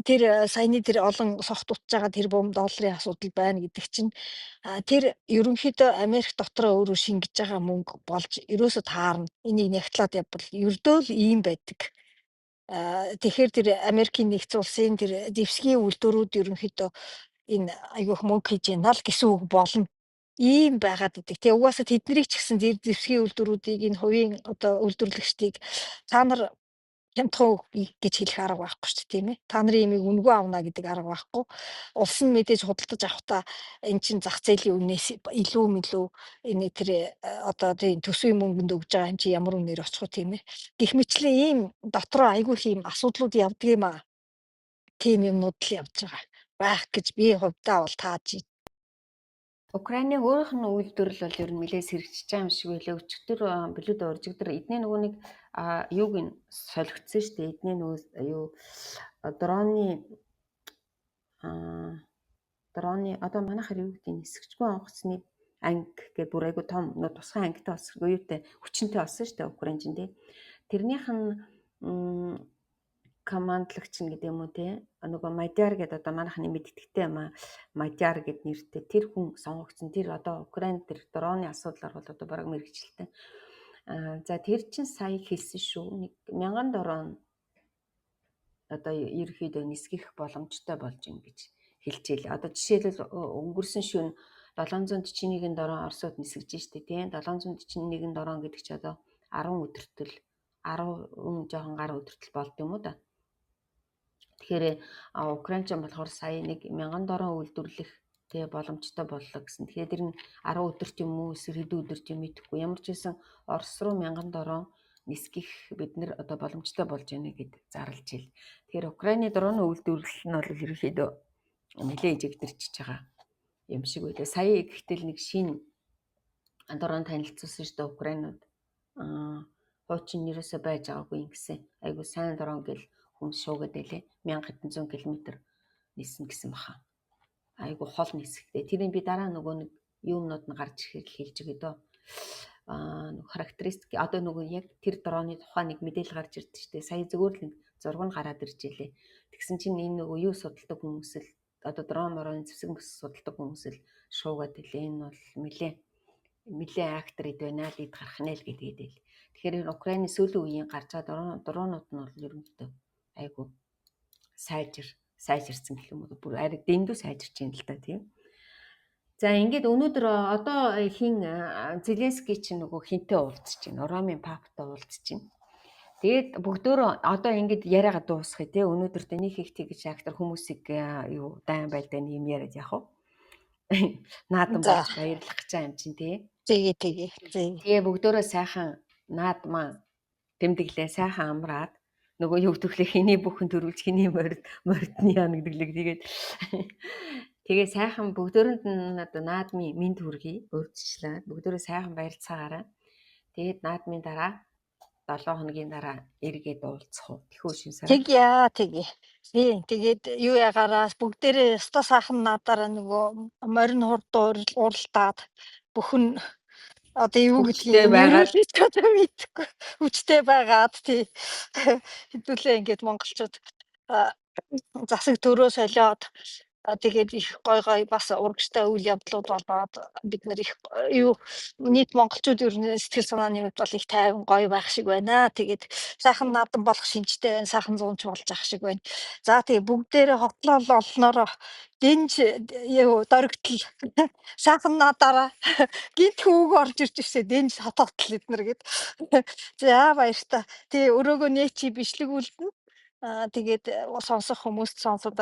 тэр саяны тэр олон согт утж байгаа тэрбум долларын асуудал байна гэдэг чинь тэр ерөнхийдөө Америк дотроо өөрөө шингэж байгаа мөнгө болж ерөөсө таарна. Энийг нягтлаад явбал ердөө л ийм байдаг. Тэгэхээр тэр Америкийн нэгдсэн улсын тэр зэвсгийн үйлдвэрүүд ерөнхийдөө энэ айгүйх мөнгө хийж яана л гэсэн үг болно. Ийм байгаад идэг. Тэгээ угаасаа тэднийг ч гэсэн зэвсгийн үйлдвэрүүдийг энэ хувийн одоо үйлдвэрлэгчдийг та нар хямдхан гэж хэлэх арга байхгүй шүү дээ тийм ээ. Та нарын имийг үнгүй авна гэдэг арга байхгүй. Улс нь мэдээж худалдаж авахдаа эн чин зах зээлийн үнээс илүү энэ тэр одоо тийм төсвийн мөнгөнд өгж байгаа юм чи ямар үнээр очих вэ тийм ээ. Гэх мэтлэн ийм дотроо айгүй ийм асуудлууд явдаг юм аа. Тийм юмнууд л явж байгаа байх гэж би хувьдаа бол тааж байна. Украины өөрийнх нь үйлдвэрлэл бол ер нь нэлээд сэргэж байгаа юм шиг байлаа. Өчигдөр билүүд уржигдөр эдний нөгөө нэг юуг нь солигдсон шүү дээ. Эдний нөгөө юу дроны одоо манайхаар юу гэдэг нь нисгчгүй онгоцны анги гэдэг бүр айгу том нөгөө тусгай ангитай бас юутай хүчинтэй болсон шүү дээ Украинчин тий. Тэрнийх нь командлагч нь гэдэг юм уу те нөгөө Мадяр гэдэг одоо манайхны мэддэгтэй Мадяр гэд нэртэй тэр хүн сонгогдсон. Тэр одоо Украинд тэр дроны асуудлаар бол одоо бараг мэргэжилтэй. За тэр чин сая хэлсэн шүү. 1000 дрон одоо ерөөхдөө нисгэх боломжтой болж ин гэж хэлчихээ. Одоо жишээлбэл өнгөрсөн шөнө 741 дрон Оросод нисгэж штэ тийм 741 дрон гэдэг чи одоо 10 өдөртөл 10 жоохон гар өдөртөл болд юм уу да. Тэгэхээр Украинчин болохоор сая 1000 дрон үйлдвэрлэх тэгээ боломжтой боллоо гэсэн. Тэгэхээр тэр нь 10 өдөрт юм уу эсвэл хэдэн өдөрт юм мэдэхгүй. Ямар ч байсан Орос руу 1000 дрон нисгэх бид нэр одоо боломжтой болж байна гэд зарлж ил. Тэгэхээр Украины дроны үйлдвэрлэл нь бол ерөнхийдөө нэлээд ижигдэрч байгаа юм шиг байлаа. Сая гэхдээ нэг шинэ дрон танилцуулсан шүү дээ Украинууд. Хуучин нэрээсээ байж байгаагүй ингэсэн. Айгу сайн дрон гэл хүмүүс шуугаад байлээ. 1700 км нисэн гэсэн баха. Айгу хол нисэхтэй. Тэрийг би дараа нөгөө нэг юмнууд нь гарч ирэхэд хэлж өгөө дөө. Характеристик одоо нөгөө яг тэр дроны тухай нэг мэдээлэл гарч ирдэ штэ. Сая зөвөр л нэг зураг нь гараад ирж илээ. Тэгсэн чинь энэ нөгөө юу судалдаг хүмүүс л одоо дрон морон зэвсэг мэс судалдаг хүмүүс л шуугаад илээ. Энэ бол нэлээд актер ид байна л ид гарах нэ л гэдгээд л. Тэгэхээр энэ Украины сүүлийн үеийн гарч байгаа дронууд нь бол ерөнхийдөө айгу сайжирсан гэх юм уу. Бүр арай дэндүү сайжирч байна л да тийм. За ингээд өнөөдөр одоо хин Зеленский чинь нөгөө хинтээ уулзж байна. Ромын паптай уулзж байна. Тэгээд бүгдөө одоо ингээд яриагаа дуусгая тий. Өнөөдөр дэнийх их тэгж актер хүмүүсийг юу дайн байлдааны юм яриад явах уу? Наадан болж баярлах гэж юм чинь тий. Тэгээ бүгдөө сайхан наадмаа тэмдэглээ, сайхан амраад нөгөө юу гэвэл хэний бүхэн төрүүлж хэний мордны янагдлаг тэгээд тэгээ сайхан бүгдөөрэнд нь одоо наадмын мэд хүргэе урьдчилаад бүгдөө сайхан баярлцаагаараа тэгээд наадмын дараа 7 хоногийн дараа эргээд уулзах уу тэхүү шинсаа Тэгээ. Тэгээд юу ягаараа бүгдээрээ өсто сайхан надаараа нөгөө морин хурд уралдаад бүхэн одоо юу гэдгийг нэрүүлээд мэдхгүй хүчтэй байгаад тий хэдүүлээ ингээд монголчууд засаг төрөө солиод тэгээд их гой бас урагштай үйл явдлууд болоод бид нар их юу нийт монголчууд ер нь сэтгэл санааны хувьд бол их тайван гоё байх шиг байна. Тэгээд сайхан наадам болох шинжтэй байна, сайхан зунч болж ах шиг байна. За тэгээ бүгдээрээ хотлол олноороо дэнж юу дөрөгдөл сайхан надаараа гинт хүүг орж ирж ирсэ дэнж хотоотл эднэр гэд. За баяр та. Тэгээ өрөөгөө нээчи бичлэг үлдэн. Тэгээд сонсох хүмүүст сонсоод